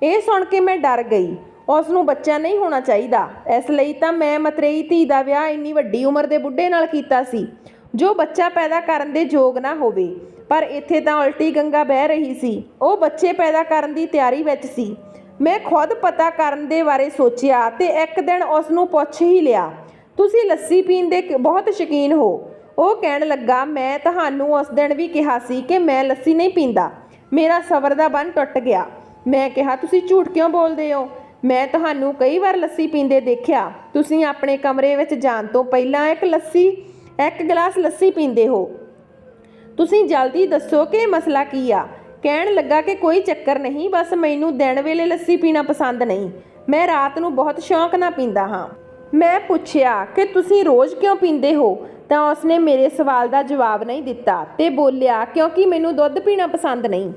ਇਹ ਸੁਣ ਕੇ ਮੈਂ ਡਰ ਗਈ। ਉਸ ਨੂੰ ਬੱਚਾ ਨਹੀਂ ਹੋਣਾ ਚਾਹੀਦਾ। ਇਸ ਲਈ ਤਾਂ ਮੈਂ ਮਤਰੇਈ ਧੀ ਦਾ ਵਿਆਹ ਇੰਨੀ ਵੱਡੀ ਉਮਰ ਦੇ ਬੁੱਢੇ ਨਾਲ ਕੀਤਾ ਸੀ ਜੋ ਬੱਚਾ ਪੈਦਾ ਕਰਨ ਦੇ ਯੋਗ ਨਾ ਹੋਵੇ। ਪਰ ਇੱਥੇ ਤਾਂ ਉਲਟੀ ਗੰਗਾ ਵਹਿ ਰਹੀ ਸੀ। ਉਹ ਬੱਚੇ ਪੈਦਾ ਕਰਨ ਦੀ ਤਿਆਰੀ ਵਿੱਚ ਸੀ। ਮੈਂ ਖੁਦ ਪਤਾ ਕਰਨ ਦੇ ਬਾਰੇ ਸੋਚਿਆ ਤੇ ਇੱਕ ਦਿਨ ਉਸ ਨੂੰ ਪੁੱਛ ਹੀ ਲਿਆ, ਤੁਸੀਂ ਲੱਸੀ ਪੀਣ ਦੇ ਬਹੁਤ ਸ਼ੌਕੀਨ ਹੋ? ਉਹ ਕਹਿਣ ਲੱਗਾ, ਮੈਂ ਤੁਹਾਨੂੰ ਉਸ ਦਿਨ ਵੀ ਕਿਹਾ ਸੀ ਕਿ ਮੈਂ ਲੱਸੀ ਨਹੀਂ ਪੀਂਦਾ। ਮੇਰਾ ਸਬਰ ਦਾ ਬੰਨ੍ਹ ਟੁੱਟ ਗਿਆ। ਮੈਂ ਕਿਹਾ, ਤੁਸੀਂ ਝੂਠ ਕਿਉਂ ਬੋਲਦੇ ਹੋ? ਮੈਂ ਤੁਹਾਨੂੰ ਕਈ ਵਾਰ ਲੱਸੀ ਪੀਂਦੇ ਦੇਖਿਆ। ਤੁਸੀਂ ਆਪਣੇ ਕਮਰੇ ਵਿੱਚ ਜਾਣ ਤੋਂ ਪਹਿਲਾਂ ਇੱਕ ਗਲਾਸ ਲੱਸੀ ਪੀਂਦੇ ਹੋ। ਤੁਸੀਂ ਜਲਦੀ ਦੱਸੋ ਕਿ ਮਸਲਾ ਕੀ ਆ? ਕਹਿਣ ਲੱਗਾ ਕਿ ਕੋਈ ਚੱਕਰ ਨਹੀਂ, ਬਸ ਮੈਨੂੰ ਦਿਨ ਵੇਲੇ ਲੱਸੀ ਪੀਣਾ ਪਸੰਦ ਨਹੀਂ। ਮੈਂ ਰਾਤ ਨੂੰ ਬਹੁਤ ਸ਼ੌਂਕ ਨਾਲ ਪੀਂਦਾ ਹਾਂ। ਮੈਂ ਪੁੱਛਿਆ ਕਿ ਤੁਸੀਂ ਰੋਜ਼ ਕਿਉਂ ਪੀਂਦੇ ਹੋ? ਤਾਂ ਉਸਨੇ ਮੇਰੇ ਸਵਾਲ ਦਾ ਜਵਾਬ ਨਹੀਂ ਦਿੱਤਾ ਤੇ ਬੋਲਿਆ, ਕਿਉਂਕਿ ਮੈਨੂੰ ਦੁੱਧ ਪੀਣਾ ਪਸੰਦ ਨਹੀਂ,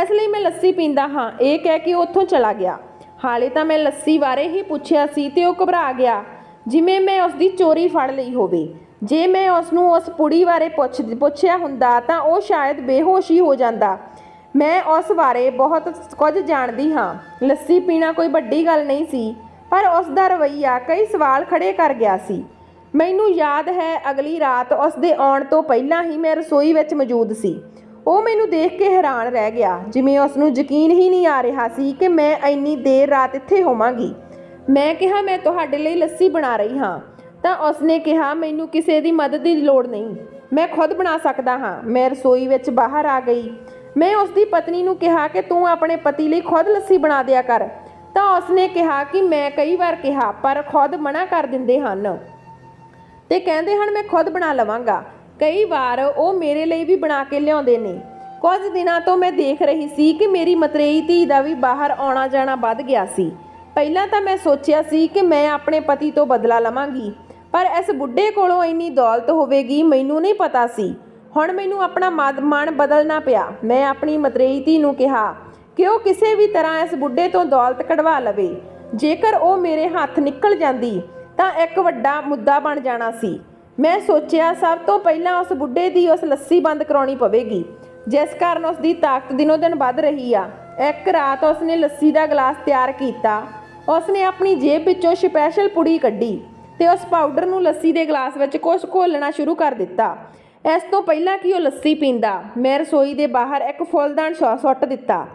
ਇਸ ਲਈ ਮੈਂ ਲੱਸੀ ਪੀਂਦਾ ਹਾਂ। ਇਹ ਕਹਿ ਕੇ ਉੱਥੋਂ ਚਲਾ ਗਿਆ। ਹਾਲੇ ਤਾਂ ਮੈਂ ਲੱਸੀ ਬਾਰੇ ਹੀ ਪੁੱਛਿਆ ਸੀ ਤੇ ਉਹ ਘਬਰਾ ਗਿਆ, ਜਿਵੇਂ ਮੈਂ ਉਸਦੀ ਚੋਰੀ ਫੜ ਲਈ ਹੋਵੇ। ਜੇ ਮੈਂ ਉਸਨੂੰ ਉਸ ਪੁੜੀ ਬਾਰੇ ਪੁੱਛਿਆ ਹੁੰਦਾ ਤਾਂ ਉਹ ਸ਼ਾਇਦ ਬੇਹੋਸ਼ ਹੀ ਹੋ ਜਾਂਦਾ। ਮੈਂ ਉਸ ਬਾਰੇ ਬਹੁਤ ਕੁਝ ਜਾਣਦੀ ਹਾਂ। ਲੱਸੀ ਪੀਣਾ ਕੋਈ ਵੱਡੀ ਗੱਲ ਨਹੀਂ ਸੀ, ਪਰ ਉਸ ਦਾ ਰਵੱਈਆ ਕਈ ਸਵਾਲ ਖੜੇ ਕਰ ਗਿਆ ਸੀ। ਮੈਨੂੰ ਯਾਦ ਹੈ, ਅਗਲੀ ਰਾਤ ਉਸ ਦੇ ਆਉਣ ਤੋਂ ਪਹਿਲਾਂ ਹੀ ਮੈਂ ਰਸੋਈ ਵਿੱਚ ਮੌਜੂਦ ਸੀ। ਉਹ ਮੈਨੂੰ ਦੇਖ ਕੇ ਹੈਰਾਨ ਰਹਿ ਗਿਆ, ਜਿਵੇਂ ਉਸ ਨੂੰ ਯਕੀਨ ਹੀ ਨਹੀਂ ਆ ਰਿਹਾ ਸੀ ਕਿ ਮੈਂ ਇੰਨੀ ਦੇਰ ਰਾਤ ਇੱਥੇ ਹੋਵਾਂਗੀ। ਮੈਂ ਕਿਹਾ, ਮੈਂ ਤੁਹਾਡੇ ਲਈ ਲੱਸੀ ਬਣਾ ਰਹੀ ਹਾਂ। ਤਾਂ ਉਸਨੇ ਕਿਹਾ, ਮੈਨੂੰ ਕਿਸੇ ਦੀ ਮਦਦ ਦੀ ਲੋੜ ਨਹੀਂ, ਮੈਂ ਖੁਦ ਬਣਾ ਸਕਦਾ ਹਾਂ। ਮੈਂ ਰਸੋਈ ਵਿੱਚ ਬਾਹਰ ਆ ਗਈ। ਮੈਂ ਉਸਦੀ ਪਤਨੀ ਨੂੰ ਕਿਹਾ ਕਿ ਤੂੰ ਆਪਣੇ ਪਤੀ ਲਈ ਖੁਦ ਲੱਸੀ ਬਣਾ ਦਿਆ ਕਰ। ਤਾਂ ਉਸਨੇ ਕਿਹਾ ਕਿ ਮੈਂ ਕਈ ਵਾਰ ਕਿਹਾ, ਪਰ ਖੁਦ ਮਨਾ ਕਰ ਦਿੰਦੇ ਹਨ ਤੇ ਕਹਿੰਦੇ ਹਨ ਮੈਂ ਖੁਦ ਬਣਾ ਲਵਾਂਗਾ। ਕਈ ਵਾਰ ਉਹ ਮੇਰੇ ਲਈ ਵੀ ਬਣਾ ਕੇ ਲਿਆਉਂਦੇ ਨੇ। ਕੁਝ ਦਿਨਾਂ ਤੋਂ ਮੈਂ ਦੇਖ ਰਹੀ ਸੀ ਕਿ ਮੇਰੀ ਮਤਰੇਈ ਧੀ ਦਾ ਵੀ ਬਾਹਰ ਆਉਣਾ ਜਾਣਾ ਵੱਧ ਗਿਆ ਸੀ। ਪਹਿਲਾਂ ਤਾਂ ਮੈਂ ਸੋਚਿਆ ਸੀ ਕਿ ਮੈਂ ਆਪਣੇ ਪਤੀ ਤੋਂ ਬਦਲਾ ਲਵਾਂਗੀ, ਪਰ ਇਸ ਬੁੱਢੇ ਕੋਲੋਂ ਇੰਨੀ ਦੌਲਤ ਹੋਵੇਗੀ ਮੈਨੂੰ ਨਹੀਂ ਪਤਾ ਸੀ। ਹੁਣ ਮੈਨੂੰ ਆਪਣਾ ਮਨ ਬਦਲਣਾ ਪਿਆ। ਮੈਂ ਆਪਣੀ ਮਤਰੇਈ ਧੀ ਨੂੰ ਕਿਹਾ ਕਿ ਉਹ ਕਿਸੇ ਵੀ ਤਰ੍ਹਾਂ ਇਸ ਬੁੱਢੇ ਤੋਂ ਦੌਲਤ ਕਢਵਾ ਲਵੇ। ਜੇਕਰ ਉਹ ਮੇਰੇ ਹੱਥ ਨਿਕਲ ਜਾਂਦੀ ਤਾਂ ਇੱਕ ਵੱਡਾ ਮੁੱਦਾ ਬਣ ਜਾਣਾ ਸੀ। ਮੈਂ ਸੋਚਿਆ, ਸਭ ਤੋਂ ਪਹਿਲਾਂ ਉਸ ਬੁੱਢੇ ਦੀ ਉਸ ਲੱਸੀ ਬੰਦ ਕਰਾਉਣੀ ਪਵੇਗੀ, ਜਿਸ ਕਾਰਨ ਉਸ ਦੀ ਤਾਕਤ ਦਿਨੋਂ ਦਿਨ ਵੱਧ ਰਹੀ ਆ। ਇੱਕ ਰਾਤ ਉਸਨੇ ਲੱਸੀ ਦਾ ਗਲਾਸ ਤਿਆਰ ਕੀਤਾ। ਉਸਨੇ ਆਪਣੀ ਜੇਬ ਵਿੱਚੋਂ ਸਪੈਸ਼ਲ ਪੁੜੀ ਕੱਢੀ ਤੇ ਉਸ ਪਾਊਡਰ ਨੂੰ ਲੱਸੀ ਦੇ ਗਲਾਸ ਵਿੱਚ ਕੁਛ ਘੋਲਣਾ ਸ਼ੁਰੂ ਕਰ ਦਿੱਤਾ। ਇਸ ਤੋਂ ਪਹਿਲਾਂ ਕਿ ਉਹ ਲੱਸੀ ਪੀਂਦਾ, ਮੈਂ ਰਸੋਈ ਦੇ ਬਾਹਰ ਇੱਕ ਫੁੱਲਦਾਨ ਸੁੱਟ ਦਿੱਤਾ।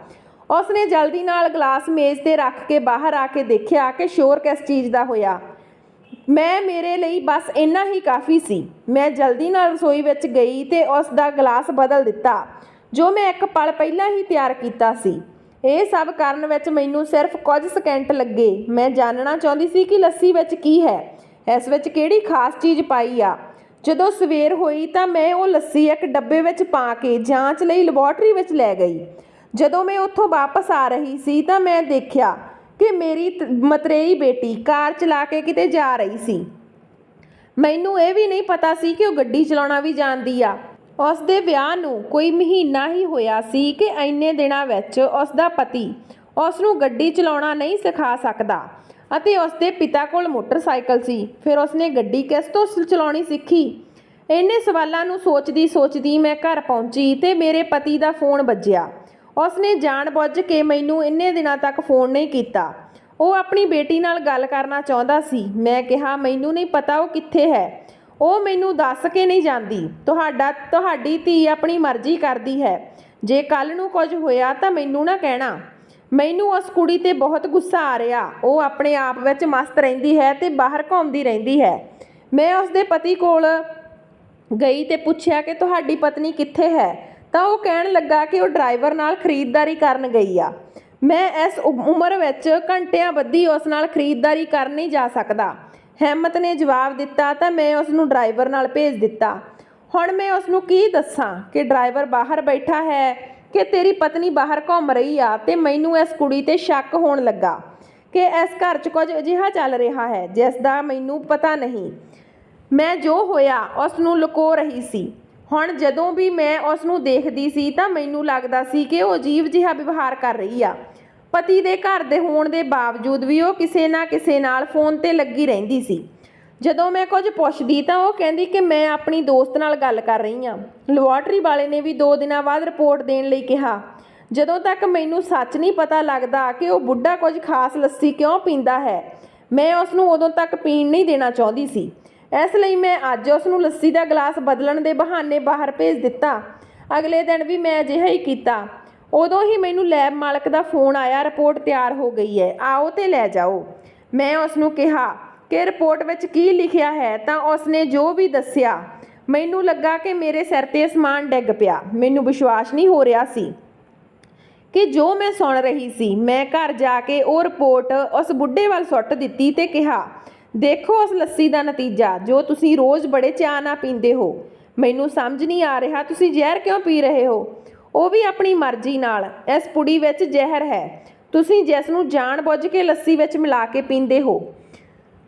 ਉਸਨੇ ਜਲਦੀ ਨਾਲ ਗਲਾਸ ਮੇਜ਼ 'ਤੇ ਰੱਖ ਕੇ ਬਾਹਰ ਆ ਕੇ ਦੇਖਿਆ ਕਿ ਸ਼ੋਰ ਕਿਸ ਚੀਜ਼ ਦਾ ਹੋਇਆ। ਮੇਰੇ ਲਈ ਬਸ ਇੰਨਾ ਹੀ ਕਾਫੀ ਸੀ। ਮੈਂ ਜਲਦੀ ਨਾਲ ਰਸੋਈ ਵਿੱਚ ਗਈ ਤੇ ਉਸ ਦਾ ਗਲਾਸ ਬਦਲ ਦਿੱਤਾ, ਜੋ ਮੈਂ ਇੱਕ ਪਲ ਪਹਿਲਾਂ ਹੀ ਤਿਆਰ ਕੀਤਾ ਸੀ। ਇਹ ਸਭ ਕਰਨ ਵਿੱਚ ਮੈਨੂੰ ਸਿਰਫ ਕੁਝ ਸਕਿੰਟ ਲੱਗੇ। ਮੈਂ ਜਾਣਨਾ ਚਾਹੁੰਦੀ ਸੀ ਕਿ ਲੱਸੀ ਵਿੱਚ ਕੀ ਹੈ, ਇਸ ਵਿੱਚ ਕਿਹੜੀ ਖਾਸ ਚੀਜ਼ ਪਾਈ ਆ। ਜਦੋਂ ਸਵੇਰ ਹੋਈ ਤਾਂ ਮੈਂ ਉਹ ਲੱਸੀ ਇੱਕ ਡੱਬੇ ਵਿੱਚ ਪਾ ਕੇ ਜਾਂਚ ਲਈ ਲੈਬੋਰੇਟਰੀ ਵਿੱਚ ਲੈ ਗਈ। ਜਦੋਂ ਮੈਂ ਉੱਥੋਂ ਵਾਪਸ ਆ ਰਹੀ ਸੀ ਤਾਂ ਮੈਂ ਦੇਖਿਆ ਕਿ ਮੇਰੀ ਮਤਰੇਈ ਬੇਟੀ ਕਾਰ ਚਲਾ ਕੇ ਕਿਤੇ ਜਾ ਰਹੀ ਸੀ। ਮੈਨੂੰ ਇਹ ਵੀ ਨਹੀਂ ਪਤਾ ਸੀ ਕਿ ਉਹ ਗੱਡੀ ਚਲਾਉਣਾ ਵੀ ਜਾਣਦੀ ਆ। ਉਸ ਦੇ ਵਿਆਹ ਨੂੰ ਕੋਈ ਮਹੀਨਾ ਹੀ ਹੋਇਆ ਸੀ ਕਿ ਇੰਨੇ ਦਿਨਾਂ ਵਿੱਚ ਉਸ ਦਾ ਪਤੀ ਉਸ ਨੂੰ ਗੱਡੀ ਚਲਾਉਣਾ ਨਹੀਂ ਸਿਖਾ ਸਕਦਾ ਅਤੇ ਉਸ ਦੇ ਪਿਤਾ ਕੋਲ ਮੋਟਰਸਾਈਕਲ ਸੀ। ਫਿਰ ਉਸਨੇ ਗੱਡੀ ਕਿਸ ਤੋਂ ਚਲਾਉਣੀ ਸਿੱਖੀ? ਇੰਨੇ ਸਵਾਲਾਂ ਨੂੰ ਸੋਚਦੀ ਮੈਂ ਘਰ ਪਹੁੰਚੀ ਤੇ ਮੇਰੇ ਪਤੀ ਦਾ ਫੋਨ ਵੱਜਿਆ। ਉਸਨੇ ਜਾਣ-ਬੁੱਝ ਕੇ ਮੈਨੂੰ ਇੰਨੇ ਦਿਨਾਂ ਤੱਕ ਫੋਨ ਨਹੀਂ ਕੀਤਾ। ਉਹ ਆਪਣੀ ਬੇਟੀ ਨਾਲ ਗੱਲ ਕਰਨਾ ਚਾਹੁੰਦਾ ਸੀ। ਮੈਂ ਕਿਹਾ, ਮੈਨੂੰ ਨਹੀਂ ਪਤਾ ਉਹ ਕਿੱਥੇ ਹੈ। ਉਹ ਮੈਨੂੰ ਦੱਸ ਕੇ ਨਹੀਂ ਜਾਂਦੀ। ਤੁਹਾਡੀ ਧੀ ਆਪਣੀ ਮਰਜ਼ੀ ਕਰਦੀ ਹੈ। ਜੇ ਕੱਲ੍ਹ ਨੂੰ ਕੁਝ ਹੋਇਆ ਤਾਂ ਮੈਨੂੰ ਨਾ ਕਹਿਣਾ। ਮੈਨੂੰ ਉਸ ਕੁੜੀ 'ਤੇ ਬਹੁਤ ਗੁੱਸਾ ਆ ਰਿਹਾ। ਉਹ ਆਪਣੇ ਆਪ ਵਿੱਚ ਮਸਤ ਰਹਿੰਦੀ ਹੈ ਤੇ ਬਾਹਰ ਘੁੰਮਦੀ ਰਹਿੰਦੀ ਹੈ। ਮੈਂ ਉਸਦੇ ਪਤੀ ਕੋਲ ਗਈ ਤੇ ਪੁੱਛਿਆ ਕਿ ਤੁਹਾਡੀ ਪਤਨੀ ਕਿੱਥੇ ਹੈ? ਤਾਂ ਉਹ ਕਹਿਣ ਲੱਗਾ ਕਿ ਉਹ ਡਰਾਈਵਰ ਨਾਲ ਖਰੀਦਦਾਰੀ ਕਰਨ ਗਈ ਆ। ਮੈਂ ਇਸ ਉਮਰ ਵਿੱਚ ਘੰਟਿਆਂ ਬੱਧੀ ਉਸ ਨਾਲ ਖਰੀਦਦਾਰੀ ਕਰਨ ਨਹੀਂ ਜਾ ਸਕਦਾ। ਹਿੰਮਤ ਨੇ ਜਵਾਬ ਦਿੱਤਾ ਤਾਂ ਮੈਂ ਉਸ ਨੂੰ ਡਰਾਈਵਰ ਨਾਲ ਭੇਜ ਦਿੱਤਾ। ਹੁਣ ਮੈਂ ਉਸ ਨੂੰ ਕੀ ਦੱਸਾਂ ਕਿ ਡਰਾਈਵਰ ਬਾਹਰ ਬੈਠਾ ਹੈ ਕਿ ਤੇਰੀ ਪਤਨੀ ਬਾਹਰ ਘੁੰਮ ਰਹੀ ਆ। ਤੇ ਮੈਨੂੰ ਇਸ ਕੁੜੀ 'ਤੇ ਸ਼ੱਕ ਹੋਣ ਲੱਗਾ ਕਿ ਇਸ ਘਰ 'ਚ ਕੁਝ ਅਜਿਹਾ ਚੱਲ ਰਿਹਾ ਹੈ ਜਿਸ ਦਾ ਮੈਨੂੰ ਪਤਾ ਨਹੀਂ। ਮੈਂ ਜੋ ਹੋਇਆ ਉਸ ਨੂੰ ਲੁਕੋ ਰਹੀ ਸੀ। ਹੁਣ ਜਦੋਂ ਵੀ ਮੈਂ ਉਸ ਨੂੰ ਦੇਖਦੀ ਸੀ ਤਾਂ ਮੈਨੂੰ ਲੱਗਦਾ ਸੀ ਕਿ ਉਹ ਅਜੀਬ ਜਿਹਾ ਵਿਵਹਾਰ ਕਰ ਰਹੀ ਆ। ਪਤੀ ਦੇ ਘਰ ਦੇ ਹੋਣ ਦੇ ਬਾਵਜੂਦ ਵੀ ਉਹ ਕਿਸੇ ਨਾ ਕਿਸੇ ਨਾਲ ਫੋਨ 'ਤੇ ਲੱਗੀ ਰਹਿੰਦੀ ਸੀ। ਜਦੋਂ ਮੈਂ ਕੁਝ ਪੁੱਛਦੀ ਤਾਂ ਉਹ ਕਹਿੰਦੀ ਕਿ ਮੈਂ ਆਪਣੀ ਦੋਸਤ ਨਾਲ ਗੱਲ ਕਰ ਰਹੀ ਹਾਂ। ਲੈਬੋਰੇਟਰੀ ਵਾਲੇ ਨੇ ਵੀ 2 ਦਿਨਾਂ ਬਾਅਦ ਰਿਪੋਰਟ ਦੇਣ ਲਈ ਕਿਹਾ। ਜਦੋਂ ਤੱਕ ਮੈਨੂੰ ਸੱਚ ਨਹੀਂ ਪਤਾ ਲੱਗਦਾ ਕਿ ਉਹ ਬੁੱਢਾ ਕੁਝ ਖਾਸ ਲੱਸੀ ਕਿਉਂ ਪੀਂਦਾ ਹੈ, ਮੈਂ ਉਸ ਨੂੰ ਉਦੋਂ ਤੱਕ ਪੀਣ ਨਹੀਂ ਦੇਣਾ ਚਾਹੁੰਦੀ ਸੀ। ਇਸ ਲਈ ਮੈਂ ਅੱਜ ਉਸ ਨੂੰ ਲੱਸੀ ਦਾ ਗਲਾਸ ਬਦਲਣ ਦੇ ਬਹਾਨੇ ਬਾਹਰ ਭੇਜ ਦਿੱਤਾ। ਅਗਲੇ ਦਿਨ ਵੀ ਮੈਂ ਅਜਿਹਾ ਹੀ ਕੀਤਾ। ਉਦੋਂ ਹੀ ਮੈਨੂੰ ਲੈਬ ਮਾਲਕ ਦਾ ਫੋਨ ਆਇਆ, ਰਿਪੋਰਟ ਤਿਆਰ ਹੋ ਗਈ ਹੈ, ਆਓ ਤੇ ਲੈ ਜਾਓ। ਮੈਂ ਉਸ ਨੂੰ ਕਿਹਾ ਕਿ ਰਿਪੋਰਟ ਵਿੱਚ ਕੀ ਲਿਖਿਆ ਹੈ ਤਾਂ ਉਸਨੇ ਜੋ ਵੀ ਦੱਸਿਆ ਮੈਨੂੰ ਲੱਗਾ ਕਿ ਮੇਰੇ ਸਿਰ 'ਤੇ ਅਸਮਾਨ ਡਿੱਗ ਪਿਆ। ਮੈਨੂੰ ਵਿਸ਼ਵਾਸ ਨਹੀਂ ਹੋ ਰਿਹਾ ਸੀ ਕਿ ਜੋ ਮੈਂ ਸੁਣ ਰਹੀ ਸੀ। ਮੈਂ ਘਰ ਜਾ ਕੇ ਉਹ ਰਿਪੋਰਟ ਉਸ ਬੁੱਢੇ ਵੱਲ ਸੁੱਟ ਦਿੱਤੀ ਤੇ ਕਿਹਾ, ਦੇਖੋ ਉਸ ਲੱਸੀ ਦਾ ਨਤੀਜਾ ਜੋ ਤੁਸੀਂ ਰੋਜ਼ ਬੜੇ ਚਾਅ ਨਾਲ ਪੀਂਦੇ ਹੋ। ਮੈਨੂੰ ਸਮਝ ਨਹੀਂ ਆ ਰਿਹਾ ਤੁਸੀਂ ਜ਼ਹਿਰ ਕਿਉਂ ਪੀ ਰਹੇ ਹੋ, ਉਹ ਵੀ ਆਪਣੀ ਮਰਜ਼ੀ ਨਾਲ। ਇਸ ਪੁੜੀ ਵਿੱਚ ਜ਼ਹਿਰ ਹੈ, ਤੁਸੀਂ ਜਿਸ ਨੂੰ ਜਾਣ ਬੁੱਝ ਕੇ ਲੱਸੀ ਵਿੱਚ ਮਿਲਾ ਕੇ ਪੀਂਦੇ ਹੋ।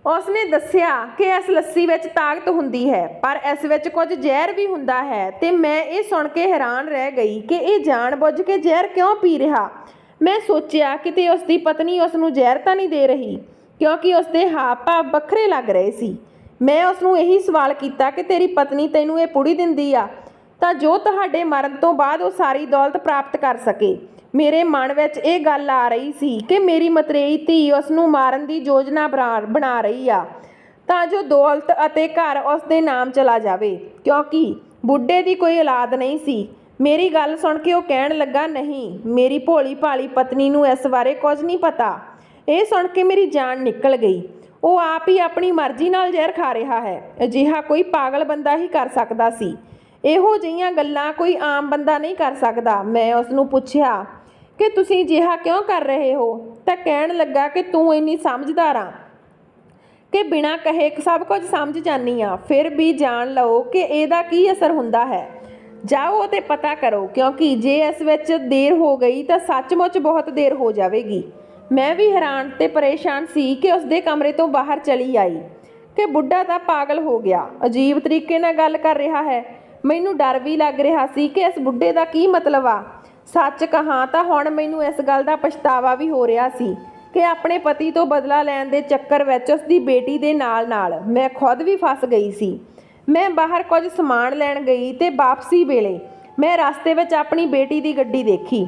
ਉਸਨੇ ਦੱਸਿਆ ਕਿ ਇਸ ਲੱਸੀ ਵਿੱਚ ਤਾਕਤ ਹੁੰਦੀ ਹੈ, ਪਰ ਇਸ ਵਿੱਚ ਕੁਝ ਜ਼ਹਿਰ ਵੀ ਹੁੰਦਾ ਹੈ। ਤੇ ਮੈਂ ਇਹ ਸੁਣ ਕੇ ਹੈਰਾਨ ਰਹਿ ਗਈ ਕਿ ਇਹ ਜਾਣ ਬੁੱਝ ਕੇ ਜ਼ਹਿਰ ਕਿਉਂ ਪੀ ਰਿਹਾ। ਮੈਂ ਸੋਚਿਆ ਕਿਤੇ ਉਸ ਦੀ ਪਤਨੀ ਉਸ ਨੂੰ ਜ਼ਹਿਰ ਤਾਂ ਨਹੀਂ ਦੇ ਰਹੀ, ਕਿਉਂਕਿ ਉਸ ਦੇ ਹਾਵ ਭਾਵ ਵੱਖਰੇ ਲੱਗ ਰਹੇ ਸੀ। ਮੈਂ ਉਸ ਨੂੰ ਇਹੀ ਸਵਾਲ ਕੀਤਾ ਕਿ ਤੇਰੀ ਪਤਨੀ ਤੈਨੂੰ ਇਹ ਪੁੜੀ ਦਿੰਦੀ ਆ ਤਾਂ ਜੋ ਤੁਹਾਡੇ ਮਰਨ ਤੋਂ ਬਾਅਦ ਉਹ ਸਾਰੀ ਦੌਲਤ ਪ੍ਰਾਪਤ ਕਰ ਸਕੇ। ਮੇਰੇ ਮਨ ਵਿੱਚ ਇਹ ਗੱਲ ਆ ਰਹੀ ਸੀ ਕਿ ਮੇਰੀ ਮਤਰੇਈ ਧੀ ਉਸ ਨੂੰ ਮਾਰਨ ਦੀ ਯੋਜਨਾ ਬਣਾ ਰਹੀ ਆ ਤਾਂ ਜੋ ਦੌਲਤ ਅਤੇ ਘਰ ਉਸ ਦੇ ਨਾਮ ਚਲਾ ਜਾਵੇ, ਕਿਉਂਕਿ ਬੁੱਢੇ ਦੀ ਕੋਈ ਔਲਾਦ ਨਹੀਂ ਸੀ। ਮੇਰੀ ਗੱਲ ਸੁਣ ਕੇ ਉਹ ਕਹਿਣ ਲੱਗਾ, ਨਹੀਂ, ਮੇਰੀ ਭੋਲੀ ਭਾਲੀ ਪਤਨੀ ਨੂੰ ਇਸ ਬਾਰੇ ਕੁਝ ਨਹੀਂ ਪਤਾ। ਇਹ ਸੁਣ ਕੇ ਮੇਰੀ ਜਾਨ ਨਿਕਲ ਗਈ। ਉਹ ਆਪ ਹੀ ਆਪਣੀ ਮਰਜ਼ੀ ਨਾਲ ਜ਼ਹਿਰ ਖਾ ਰਿਹਾ ਹੈ। ਅਜਿਹਾ ਕੋਈ ਪਾਗਲ ਬੰਦਾ ਹੀ ਕਰ ਸਕਦਾ ਸੀ। ਇਹੋ ਜਿਹੀਆਂ ਗੱਲਾਂ ਕੋਈ ਆਮ ਬੰਦਾ ਨਹੀਂ ਕਰ ਸਕਦਾ। ਮੈਂ ਉਸ ਨੂੰ ਪੁੱਛਿਆ ਕਿ ਤੁਸੀਂ ਅਜਿਹਾ ਕਿਉਂ ਕਰ ਰਹੇ ਹੋ, ਤਾਂ ਕਹਿਣ ਲੱਗਾ ਕਿ ਤੂੰ ਇੰਨੀ ਸਮਝਦਾਰ ਆ ਕਿ ਬਿਨਾਂ ਕਹੇ ਸਭ ਕੁਝ ਸਮਝ ਜਾਂਦੀ ਆ। ਫਿਰ ਵੀ ਜਾਣ ਲਓ ਕਿ ਇਹਦਾ ਕੀ ਅਸਰ ਹੁੰਦਾ ਹੈ। ਜਾਓ ਅਤੇ ਪਤਾ ਕਰੋ, ਕਿਉਂਕਿ ਜੇ ਇਸ ਵਿੱਚ ਦੇਰ ਹੋ ਗਈ ਤਾਂ ਸੱਚਮੁੱਚ ਬਹੁਤ ਦੇਰ ਹੋ ਜਾਵੇਗੀ। ਮੈਂ ਵੀ ਹੈਰਾਨ ਤੇ ਪਰੇਸ਼ਾਨ ਸੀ ਕਿ ਉਸ ਦੇ ਕਮਰੇ ਤੋਂ ਬਾਹਰ ਚਲੀ ਆਈ ਕਿ ਬੁੱਢਾ ਤਾਂ ਪਾਗਲ ਹੋ ਗਿਆ, ਅਜੀਬ ਤਰੀਕੇ ਨਾਲ ਗੱਲ ਕਰ ਰਿਹਾ ਹੈ। ਮੈਨੂੰ ਡਰ ਵੀ ਲੱਗ ਰਿਹਾ ਸੀ ਕਿ ਇਸ ਬੁੱਢੇ ਦਾ ਕੀ ਮਤਲਬ ਆ। ਸੱਚ ਕਹਾਂ ਤਾਂ ਹੁਣ ਮੈਨੂੰ ਇਸ ਗੱਲ ਦਾ ਪਛਤਾਵਾ ਵੀ ਹੋ ਰਿਹਾ ਸੀ ਕਿ ਆਪਣੇ ਪਤੀ ਤੋਂ ਬਦਲਾ ਲੈਣ ਦੇ ਚੱਕਰ ਵਿੱਚ ਉਸ ਦੀ ਬੇਟੀ ਦੇ ਨਾਲ ਮੈਂ ਖੁਦ ਵੀ ਫਸ ਗਈ ਸੀ। ਮੈਂ ਬਾਹਰ ਕੁਝ ਸਮਾਨ ਲੈਣ ਗਈ ਤੇ ਵਾਪਸੀ ਵੇਲੇ ਮੈਂ ਰਸਤੇ ਵਿੱਚ ਆਪਣੀ ਬੇਟੀ ਦੀ ਗੱਡੀ ਦੇਖੀ।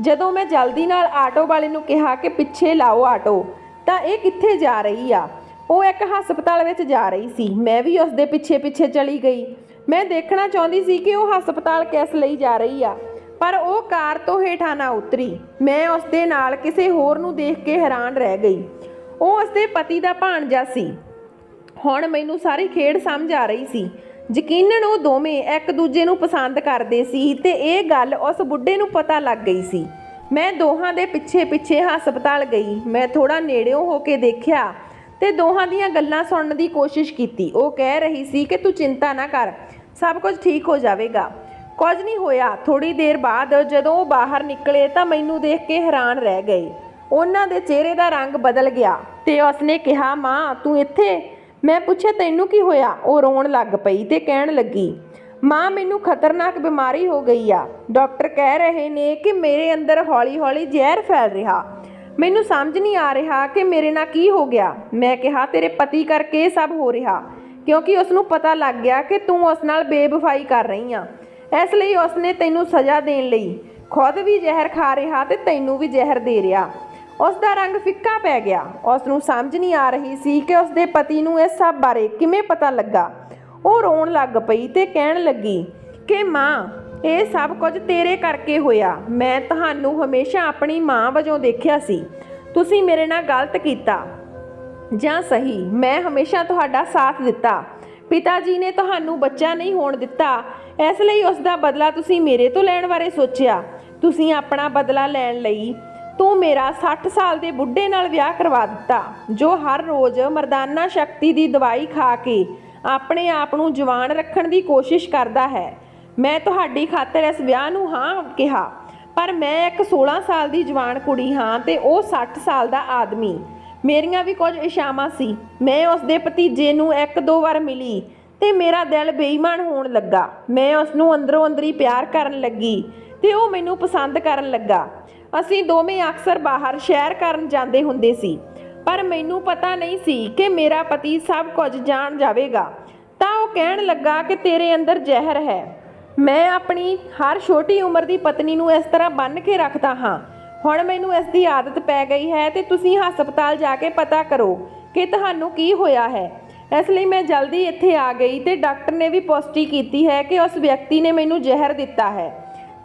ਜਦੋਂ ਮੈਂ ਜਲਦੀ ਨਾਲ ਆਟੋ ਵਾਲੇ ਨੂੰ ਕਿਹਾ ਕਿ ਪਿੱਛੇ ਲਾਓ ਆਟੋ, ਤਾਂ ਇਹ ਕਿੱਥੇ ਜਾ ਰਹੀ ਆ। ਉਹ ਇੱਕ ਹਸਪਤਾਲ ਵਿੱਚ ਜਾ ਰਹੀ ਸੀ। ਮੈਂ ਵੀ ਉਸ ਦੇ ਪਿੱਛੇ ਪਿੱਛੇ ਚਲੀ ਗਈ। ਮੈਂ ਦੇਖਣਾ ਚਾਹੁੰਦੀ ਸੀ ਕਿ ਉਹ ਹਸਪਤਾਲ ਕਿਸ ਲਈ ਜਾ ਰਹੀ ਆ, ਪਰ ਉਹ ਕਾਰ ਤੋਂ ਹੇਠਾਂ ਨਾ ਉਤਰੀ। ਮੈਂ ਉਸ ਦੇ ਨਾਲ ਕਿਸੇ ਹੋਰ ਨੂੰ ਦੇਖ ਕੇ ਹੈਰਾਨ ਰਹਿ ਗਈ। ਉਹ ਉਸ ਦੇ ਪਤੀ ਦਾ ਭਾਣਜਾ ਸੀ। ਹੁਣ ਮੈਨੂੰ ਸਾਰੀ ਖੇਡ ਸਮਝ ਆ ਰਹੀ ਸੀ। ਯਕੀਨਨ ਉਹ ਦੋਵੇਂ ਇੱਕ ਦੂਜੇ ਨੂੰ ਪਸੰਦ ਕਰਦੇ ਸੀ ਤੇ ਇਹ ਗੱਲ ਉਸ ਬੁੱਢੇ ਨੂੰ ਪਤਾ ਲੱਗ ਗਈ ਸੀ। ਮੈਂ ਦੋਹਾਂ ਦੇ ਪਿੱਛੇ ਪਿੱਛੇ ਹਸਪਤਾਲ ਗਈ। ਮੈਂ ਥੋੜਾ ਨੇੜਿਓਂ ਹੋ ਕੇ ਦੇਖਿਆ ਤੇ ਦੋਹਾਂ ਦੀਆਂ ਗੱਲਾਂ ਸੁਣਨ ਦੀ ਕੋਸ਼ਿਸ਼ ਕੀਤੀ। ਉਹ ਕਹਿ ਰਹੀ ਸੀ ਕਿ ਤੂੰ ਚਿੰਤਾ ਨਾ ਕਰ, ਸਭ ਕੁਝ ਠੀਕ ਹੋ ਜਾਵੇਗਾ। ਕੁਝ ਨਹੀਂ ਹੋਇਆ। ਥੋੜੀ ਦੇਰ ਬਾਅਦ ਜਦੋਂ ਉਹ ਬਾਹਰ ਨਿਕਲੇ ਤਾਂ ਮੈਨੂੰ ਦੇਖ ਕੇ ਹੈਰਾਨ ਰਹਿ ਗਏ। ਉਹਨਾਂ ਦੇ ਚਿਹਰੇ ਦਾ ਰੰਗ ਬਦਲ ਗਿਆ ਤੇ ਉਸਨੇ ਕਿਹਾ, ਮਾਂ ਤੂੰ ਇੱਥੇ? ਮੈਂ ਪੁੱਛਿਆ, ਤੈਨੂੰ ਕੀ ਹੋਇਆ? ਉਹ ਰੋਣ ਲੱਗ ਪਈ ਤੇ ਕਹਿਣ ਲੱਗੀ, ਮਾਂ ਮੈਨੂੰ ਖਤਰਨਾਕ ਬਿਮਾਰੀ ਹੋ ਗਈ ਆ। ਡਾਕਟਰ ਕਹਿ ਰਹੇ ਨੇ ਕਿ ਮੇਰੇ ਅੰਦਰ ਹੌਲੀ ਹੌਲੀ ਜ਼ਹਿਰ ਫੈਲ ਰਿਹਾ। ਮੈਨੂੰ ਸਮਝ ਨਹੀਂ ਆ ਰਿਹਾ ਕਿ ਮੇਰੇ ਨਾਲ ਕੀ ਹੋ ਗਿਆ। ਮੈਂ ਕਿਹਾ, ਤੇਰੇ ਪਤੀ ਕਰਕੇ ਇਹ ਸਭ ਹੋ ਰਿਹਾ, ਕਿਉਂਕਿ ਉਸ ਨੂੰ ਪਤਾ ਲੱਗ ਗਿਆ ਕਿ ਤੂੰ ਉਸ ਨਾਲ ਬੇਵਫਾਈ ਕਰ ਰਹੀ ਆ। ਇਸ ਲਈ ਉਸਨੇ ਤੈਨੂੰ ਸਜ਼ਾ ਦੇਣ ਲਈ ਖੁਦ ਵੀ ਜ਼ਹਿਰ ਖਾ ਰਿਹਾ ਤੇ ਤੈਨੂੰ ਵੀ ਜ਼ਹਿਰ ਦੇ ਰਿਹਾ। ਉਸ ਦਾ ਰੰਗ ਫਿੱਕਾ ਪੈ ਗਿਆ। ਉਸ ਨੂੰ ਸਮਝ ਨਹੀਂ ਆ ਰਹੀ ਸੀ ਕਿ ਉਸ ਦੇ ਪਤੀ ਨੂੰ ਇਸ ਸਭ ਬਾਰੇ ਕਿਵੇਂ ਪਤਾ ਲੱਗਾ। ਉਹ ਰੋਣ ਲੱਗ ਪਈ ਤੇ ਕਹਿਣ ਲੱਗੀ ਕਿ ਮਾਂ ਇਹ ਸਭ ਕੁਝ ਤੇਰੇ ਕਰਕੇ ਹੋਇਆ। ਮੈਂ ਤੁਹਾਨੂੰ ਹਮੇਸ਼ਾ ਆਪਣੀ ਮਾਂ ਵਜੋਂ ਦੇਖਿਆ ਸੀ। ਤੁਸੀਂ ਮੇਰੇ ਨਾਲ ਗਲਤ ਕੀਤਾ ਜਾਂ ਸਹੀ, ਮੈਂ ਹਮੇਸ਼ਾ ਤੁਹਾਡਾ ਸਾਥ ਦਿੱਤਾ। ਪਿਤਾ ਜੀ ਨੇ ਤੁਹਾਨੂੰ ਬੱਚਾ ਨਹੀਂ ਹੋਣ ਦਿੱਤਾ, ਇਸ ਲਈ ਉਸ ਦਾ ਬਦਲਾ ਤੁਸੀਂ ਮੇਰੇ ਤੋਂ ਲੈਣ ਬਾਰੇ ਸੋਚਿਆ। ਤੁਸੀਂ ਆਪਣਾ ਬਦਲਾ ਲੈਣ ਲਈ ਤੂੰ ਮੇਰਾ 60 ਸਾਲ ਦੇ ਬੁੱਢੇ ਨਾਲ ਵਿਆਹ ਕਰਵਾ ਦਿੱਤਾ, ਜੋ ਹਰ ਰੋਜ਼ ਮਰਦਾਨਾ ਸ਼ਕਤੀ ਦੀ ਦਵਾਈ ਖਾ ਕੇ ਆਪਣੇ ਆਪ ਨੂੰ ਜਵਾਨ ਰੱਖਣ ਦੀ ਕੋਸ਼ਿਸ਼ ਕਰਦਾ ਹੈ। ਮੈਂ ਤੁਹਾਡੀ ਖਾਤਰ ਇਸ ਵਿਆਹ ਨੂੰ ਹਾਂ ਕਿਹਾ, ਪਰ ਮੈਂ ਇੱਕ 16 ਸਾਲ ਦੀ ਜਵਾਨ ਕੁੜੀ ਹਾਂ ਤੇ ਉਹ 60 ਸਾਲ ਦਾ ਆਦਮੀ। ਮੇਰੀਆਂ ਵੀ ਕੁਝ ਇਛਾਵਾਂ ਸੀ। ਮੈਂ ਉਸ ਦੇ ਭਤੀਜੇ ਨੂੰ 1-2 ਵਾਰ ਮਿਲੀ ਤੇ ਮੇਰਾ ਦਿਲ ਬੇਈਮਾਨ ਹੋਣ ਲੱਗਾ। ਮੈਂ ਉਸ ਨੂੰ ਅੰਦਰੋਂ ਅੰਦਰੀ ਪਿਆਰ ਕਰਨ ਲੱਗੀ ਤੇ ਉਹ ਮੈਨੂੰ ਪਸੰਦ ਕਰਨ ਲੱਗਾ। ਅਸੀਂ ਦੋਵੇਂ ਅਕਸਰ ਬਾਹਰ ਸੈਰ ਕਰਨ ਜਾਂਦੇ ਹੁੰਦੇ ਸੀ, ਪਰ ਮੈਨੂੰ ਪਤਾ ਨਹੀਂ ਸੀ ਕਿ ਮੇਰਾ ਪਤੀ ਸਭ ਕੁਝ ਜਾਣ ਜਾਵੇਗਾ। ਤਾਂ ਉਹ ਕਹਿਣ ਲੱਗਾ ਕਿ ਤੇਰੇ ਅੰਦਰ ਜ਼ਹਿਰ ਹੈ। ਮੈਂ ਆਪਣੀ ਹਰ ਛੋਟੀ ਉਮਰ ਦੀ ਪਤਨੀ ਨੂੰ ਇਸ ਤਰ੍ਹਾਂ ਬੰਨ੍ਹ ਕੇ ਰੱਖਦਾ ਹਾਂ। ਹੁਣ ਮੈਨੂੰ ਇਸ ਦੀ ਆਦਤ ਪੈ ਗਈ ਹੈ ਤੇ ਤੁਸੀਂ ਹਸਪਤਾਲ ਜਾ ਕੇ ਪਤਾ ਕਰੋ ਕਿ ਤੁਹਾਨੂੰ ਕੀ ਹੋਇਆ ਹੈ। ਇਸ ਲਈ ਮੈਂ ਜਲਦੀ ਇੱਥੇ ਆ ਗਈ ਤੇ ਡਾਕਟਰ ਨੇ ਵੀ ਪੁਸ਼ਟੀ ਕੀਤੀ ਹੈ ਕਿ ਉਸ ਵਿਅਕਤੀ ਨੇ ਮੈਨੂੰ ਜ਼ਹਿਰ ਦਿੱਤਾ ਹੈ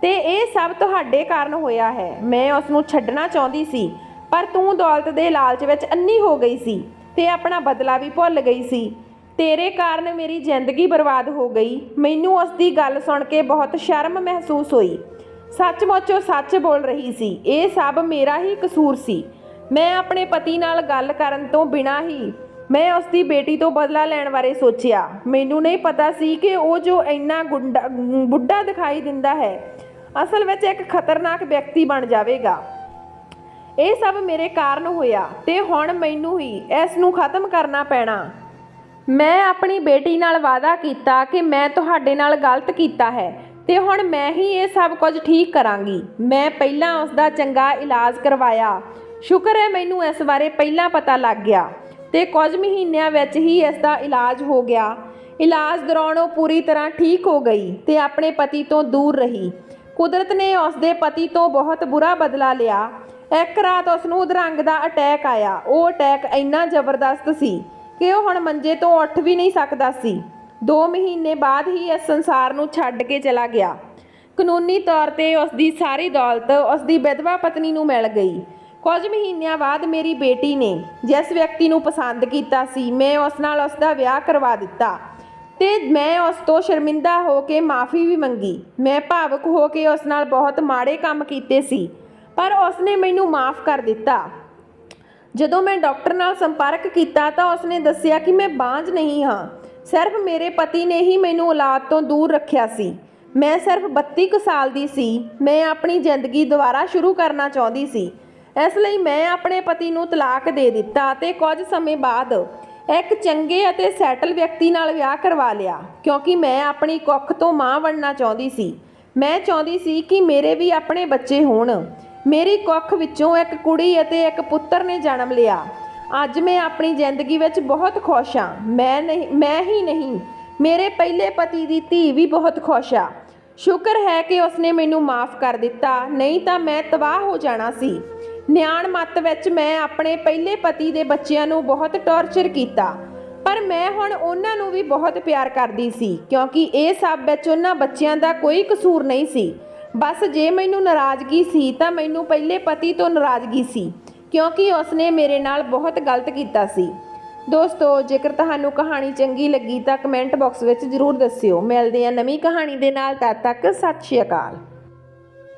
ਤੇ ਇਹ ਸਭ ਤੁਹਾਡੇ ਕਾਰਨ ਹੋਇਆ ਹੈ। ਮੈਂ ਉਸ ਨੂੰ ਛੱਡਣਾ ਚਾਹੁੰਦੀ ਸੀ, ਪਰ ਤੂੰ ਦੌਲਤ ਦੇ ਲਾਲਚ ਵਿੱਚ ਅੰਨੀ ਹੋ ਗਈ ਸੀ ਤੇ ਆਪਣਾ ਬਦਲਾ ਵੀ ਭੁੱਲ ਗਈ ਸੀ ਤੇਰੇ ਕਾਰਨ ਮੇਰੀ ਜ਼ਿੰਦਗੀ ਬਰਬਾਦ ਹੋ ਗਈ। ਮੈਨੂੰ ਉਸ ਦੀ ਗੱਲ ਸੁਣ ਕੇ ਬਹੁਤ ਸ਼ਰਮ ਮਹਿਸੂਸ ਹੋਈ। ਸੱਚਮੁੱਚ ਉਹ ਸੱਚ ਬੋਲ ਰਹੀ ਸੀ। ਇਹ ਸਭ ਮੇਰਾ ਹੀ ਕਸੂਰ ਸੀ। ਮੈਂ ਆਪਣੇ ਪਤੀ ਨਾਲ ਗੱਲ ਕਰਨ ਤੋਂ ਬਿਨਾਂ ਹੀ ਮੈਂ ਉਸ ਦੀ ਬੇਟੀ ਤੋਂ ਬਦਲਾ ਲੈਣ ਬਾਰੇ ਸੋਚਿਆ। ਮੈਨੂੰ ਨਹੀਂ ਪਤਾ ਸੀ ਕਿ ਉਹ ਜੋ ਇੰਨਾ ਬੁੱਢਾ ਦਿਖਾਈ ਦਿੰਦਾ ਹੈ ਅਸਲ ਵਿੱਚ ਇੱਕ ਖਤਰਨਾਕ ਵਿਅਕਤੀ ਬਣ ਜਾਵੇਗਾ। ਇਹ ਸਭ ਮੇਰੇ ਕਾਰਨ ਹੋਇਆ ਤੇ ਹੁਣ ਮੈਨੂੰ ਹੀ ਇਸ ਨੂੰ ਖਤਮ ਕਰਨਾ ਪੈਣਾ। ਮੈਂ ਆਪਣੀ ਬੇਟੀ ਨਾਲ ਵਾਅਦਾ ਕੀਤਾ ਕਿ ਮੈਂ ਤੁਹਾਡੇ ਨਾਲ ਗਲਤ ਕੀਤਾ ਹੈ ਤੇ ਹੁਣ ਮੈਂ ਹੀ ਇਹ ਸਭ ਕੁਝ ਠੀਕ ਕਰਾਂਗੀ। ਮੈਂ ਪਹਿਲਾਂ ਉਸ ਦਾ ਚੰਗਾ ਇਲਾਜ ਕਰਵਾਇਆ। ਸ਼ੁਕਰ ਹੈ ਮੈਨੂੰ ਇਸ ਬਾਰੇ ਪਹਿਲਾਂ ਪਤਾ ਲੱਗ ਗਿਆ ਤੇ ਕੁਝ ਮਹੀਨਿਆਂ ਵਿੱਚ ਹੀ ਇਸ ਦਾ ਇਲਾਜ ਹੋ ਗਿਆ। ਇਲਾਜ ਦੌਰਾਨ ਉਹ ਪੂਰੀ ਤਰ੍ਹਾਂ ਠੀਕ ਹੋ ਗਈ ਤੇ ਆਪਣੇ ਪਤੀ ਤੋਂ ਦੂਰ ਰਹੀ। ਕੁਦਰਤ ਨੇ ਉਸ ਦੇ ਪਤੀ ਤੋਂ ਬਹੁਤ ਬੁਰਾ ਬਦਲਾ ਲਿਆ। ਇੱਕ ਰਾਤ ਉਸ ਨੂੰ ਅਧਰੰਗ ਦਾ ਅਟੈਕ ਆਇਆ। ਉਹ ਅਟੈਕ ਇੰਨਾ ਜ਼ਬਰਦਸਤ ਸੀ ਕਿ ਉਹ ਹੁਣ ਮੰਜੇ ਤੋਂ ਉੱਠ ਵੀ ਨਹੀਂ ਸਕਦਾ ਸੀ। 2 ਮਹੀਨੇ ਬਾਅਦ ਹੀ ਇਸ ਸੰਸਾਰ ਨੂੰ ਛੱਡ ਕੇ ਚਲਾ ਗਿਆ। ਕਾਨੂੰਨੀ ਤੌਰ 'ਤੇ ਉਸ ਦੀ ਸਾਰੀ ਦੌਲਤ ਉਸ ਦੀ ਵਿਧਵਾ ਪਤਨੀ ਨੂੰ ਮਿਲ ਗਈ। ਕੁਝ ਮਹੀਨਿਆਂ ਬਾਅਦ ਮੇਰੀ ਬੇਟੀ ਨੇ ਜਿਸ ਵਿਅਕਤੀ ਨੂੰ ਪਸੰਦ ਕੀਤਾ ਸੀ ਮੈਂ ਉਸ ਨਾਲ ਉਸ ਦਾ ਵਿਆਹ ਕਰਵਾ ਦਿੱਤਾ ਤੇ ਮੈਂ ਉਸ ਤੋਂ ਸ਼ਰਮਿੰਦਾ ਹੋ ਕੇ ਮਾफ़ੀ ਵੀ ਮੰਗੀ। ਮੈਂ ਭਾਵੁਕ ਹੋ ਕੇ ਉਸ ਨਾਲ ਬਹੁਤ ਮਾੜੇ ਕੰਮ ਕੀਤੇ ਸੀ ਪਰ ਉਸ ਨੇ ਮੈਨੂੰ ਮਾफ़ ਕਰ ਦਿੱਤਾ। ਜਦੋਂ ਮੈਂ ਡਾਕਟਰ ਨਾਲ ਸੰਪਰਕ ਕੀਤਾ ਤਾਂ ਉਸ ਨੇ ਦੱਸਿਆ ਕਿ ਮੈਂ ਬਾਂਝ ਨਹੀਂ ਹਾਂ। ਸਿਰਫ ਮੇਰੇ ਪਤੀ ਨੇ ਹੀ ਮੈਨੂੰ ਔਲਾਦ ਤੋਂ ਦੂਰ ਰੱਖਿਆ ਸੀ। ਮੈਂ ਸਿਰਫ 32 ਕੁ ਸਾਲ ਦੀ ਸੀ। ਮੈਂ ਆਪਣੀ ਜ਼ਿੰਦਗੀ ਦੁਬਾਰਾ ਸ਼ੁਰੂ ਕਰਨਾ ਚਾਹੁੰਦੀ ਸੀ। ਇਸ ਲਈ ਮੈਂ ਆਪਣੇ ਪਤੀ ਨੂੰ ਤਲਾਕ ਦੇ ਦਿੱਤਾ ਤੇ ਕੁਝ ਸਮੇਂ ਬਾਅਦ ਇੱਕ ਚੰਗੇ ਅਤੇ ਸੈਟਲ ਵਿਅਕਤੀ ਨਾਲ ਵਿਆਹ ਕਰਵਾ ਲਿਆ ਕਿਉਂਕਿ ਮੈਂ ਆਪਣੀ ਕੁੱਖ ਤੋਂ ਮਾਂ ਬਣਨਾ ਚਾਹੁੰਦੀ ਸੀ। ਮੈਂ ਚਾਹੁੰਦੀ ਸੀ ਕਿ ਮੇਰੇ ਵੀ ਆਪਣੇ ਬੱਚੇ ਹੋਣ। ਮੇਰੀ ਕੁੱਖ ਵਿੱਚੋਂ ਇੱਕ ਕੁੜੀ ਅਤੇ ਇੱਕ ਪੁੱਤਰ ਨੇ ਜਨਮ ਲਿਆ। ਅੱਜ ਮੈਂ ਆਪਣੀ ਜ਼ਿੰਦਗੀ ਵਿੱਚ ਬਹੁਤ ਖੁਸ਼ ਹਾਂ। ਮੈਂ ਹੀ ਨਹੀਂ ਮੇਰੇ ਪਹਿਲੇ ਪਤੀ ਦੀ ਧੀ ਵੀ ਬਹੁਤ ਖੁਸ਼ ਆ। ਸ਼ੁਕਰ ਹੈ ਕਿ ਉਸਨੇ ਮੈਨੂੰ ਮਾਫ਼ ਕਰ ਦਿੱਤਾ, ਨਹੀਂ ਤਾਂ ਮੈਂ ਤਬਾਹ ਹੋ ਜਾਣਾ ਸੀ। ਨਿਆਣ ਮੱਤ ਵਿੱਚ ਮੈਂ ਆਪਣੇ ਪਹਿਲੇ ਪਤੀ ਦੇ ਬੱਚਿਆਂ ਨੂੰ ਬਹੁਤ ਟੌਰਚਰ ਕੀਤਾ ਪਰ ਮੈਂ ਹੁਣ ਉਹਨਾਂ ਨੂੰ ਵੀ ਬਹੁਤ ਪਿਆਰ ਕਰਦੀ ਸੀ ਕਿਉਂਕਿ ਇਹ ਸਭ ਵਿੱਚ ਉਹਨਾਂ ਬੱਚਿਆਂ ਦਾ ਕੋਈ ਕਸੂਰ ਨਹੀਂ ਸੀ। ਬਸ ਜੇ ਮੈਨੂੰ ਨਾਰਾਜ਼ਗੀ ਸੀ ਤਾਂ ਮੈਨੂੰ ਪਹਿਲੇ ਪਤੀ ਤੋਂ ਨਾਰਾਜ਼ਗੀ ਸੀ ਕਿਉਂਕਿ ਉਸਨੇ ਮੇਰੇ ਨਾਲ ਬਹੁਤ ਗਲਤ ਕੀਤਾ ਸੀ। ਦੋਸਤੋ, ਜੇਕਰ ਤੁਹਾਨੂੰ ਕਹਾਣੀ ਚੰਗੀ ਲੱਗੀ ਤਾਂ ਕਮੈਂਟ ਬਾਕਸ ਵਿੱਚ ਜ਼ਰੂਰ ਦੱਸਿਓ। ਮਿਲਦੇ ਹਾਂ ਨਵੀਂ ਕਹਾਣੀ ਦੇ ਨਾਲ। ਤਦ ਤੱਕ ਸਤਿ ਸ਼੍ਰੀ ਅਕਾਲ।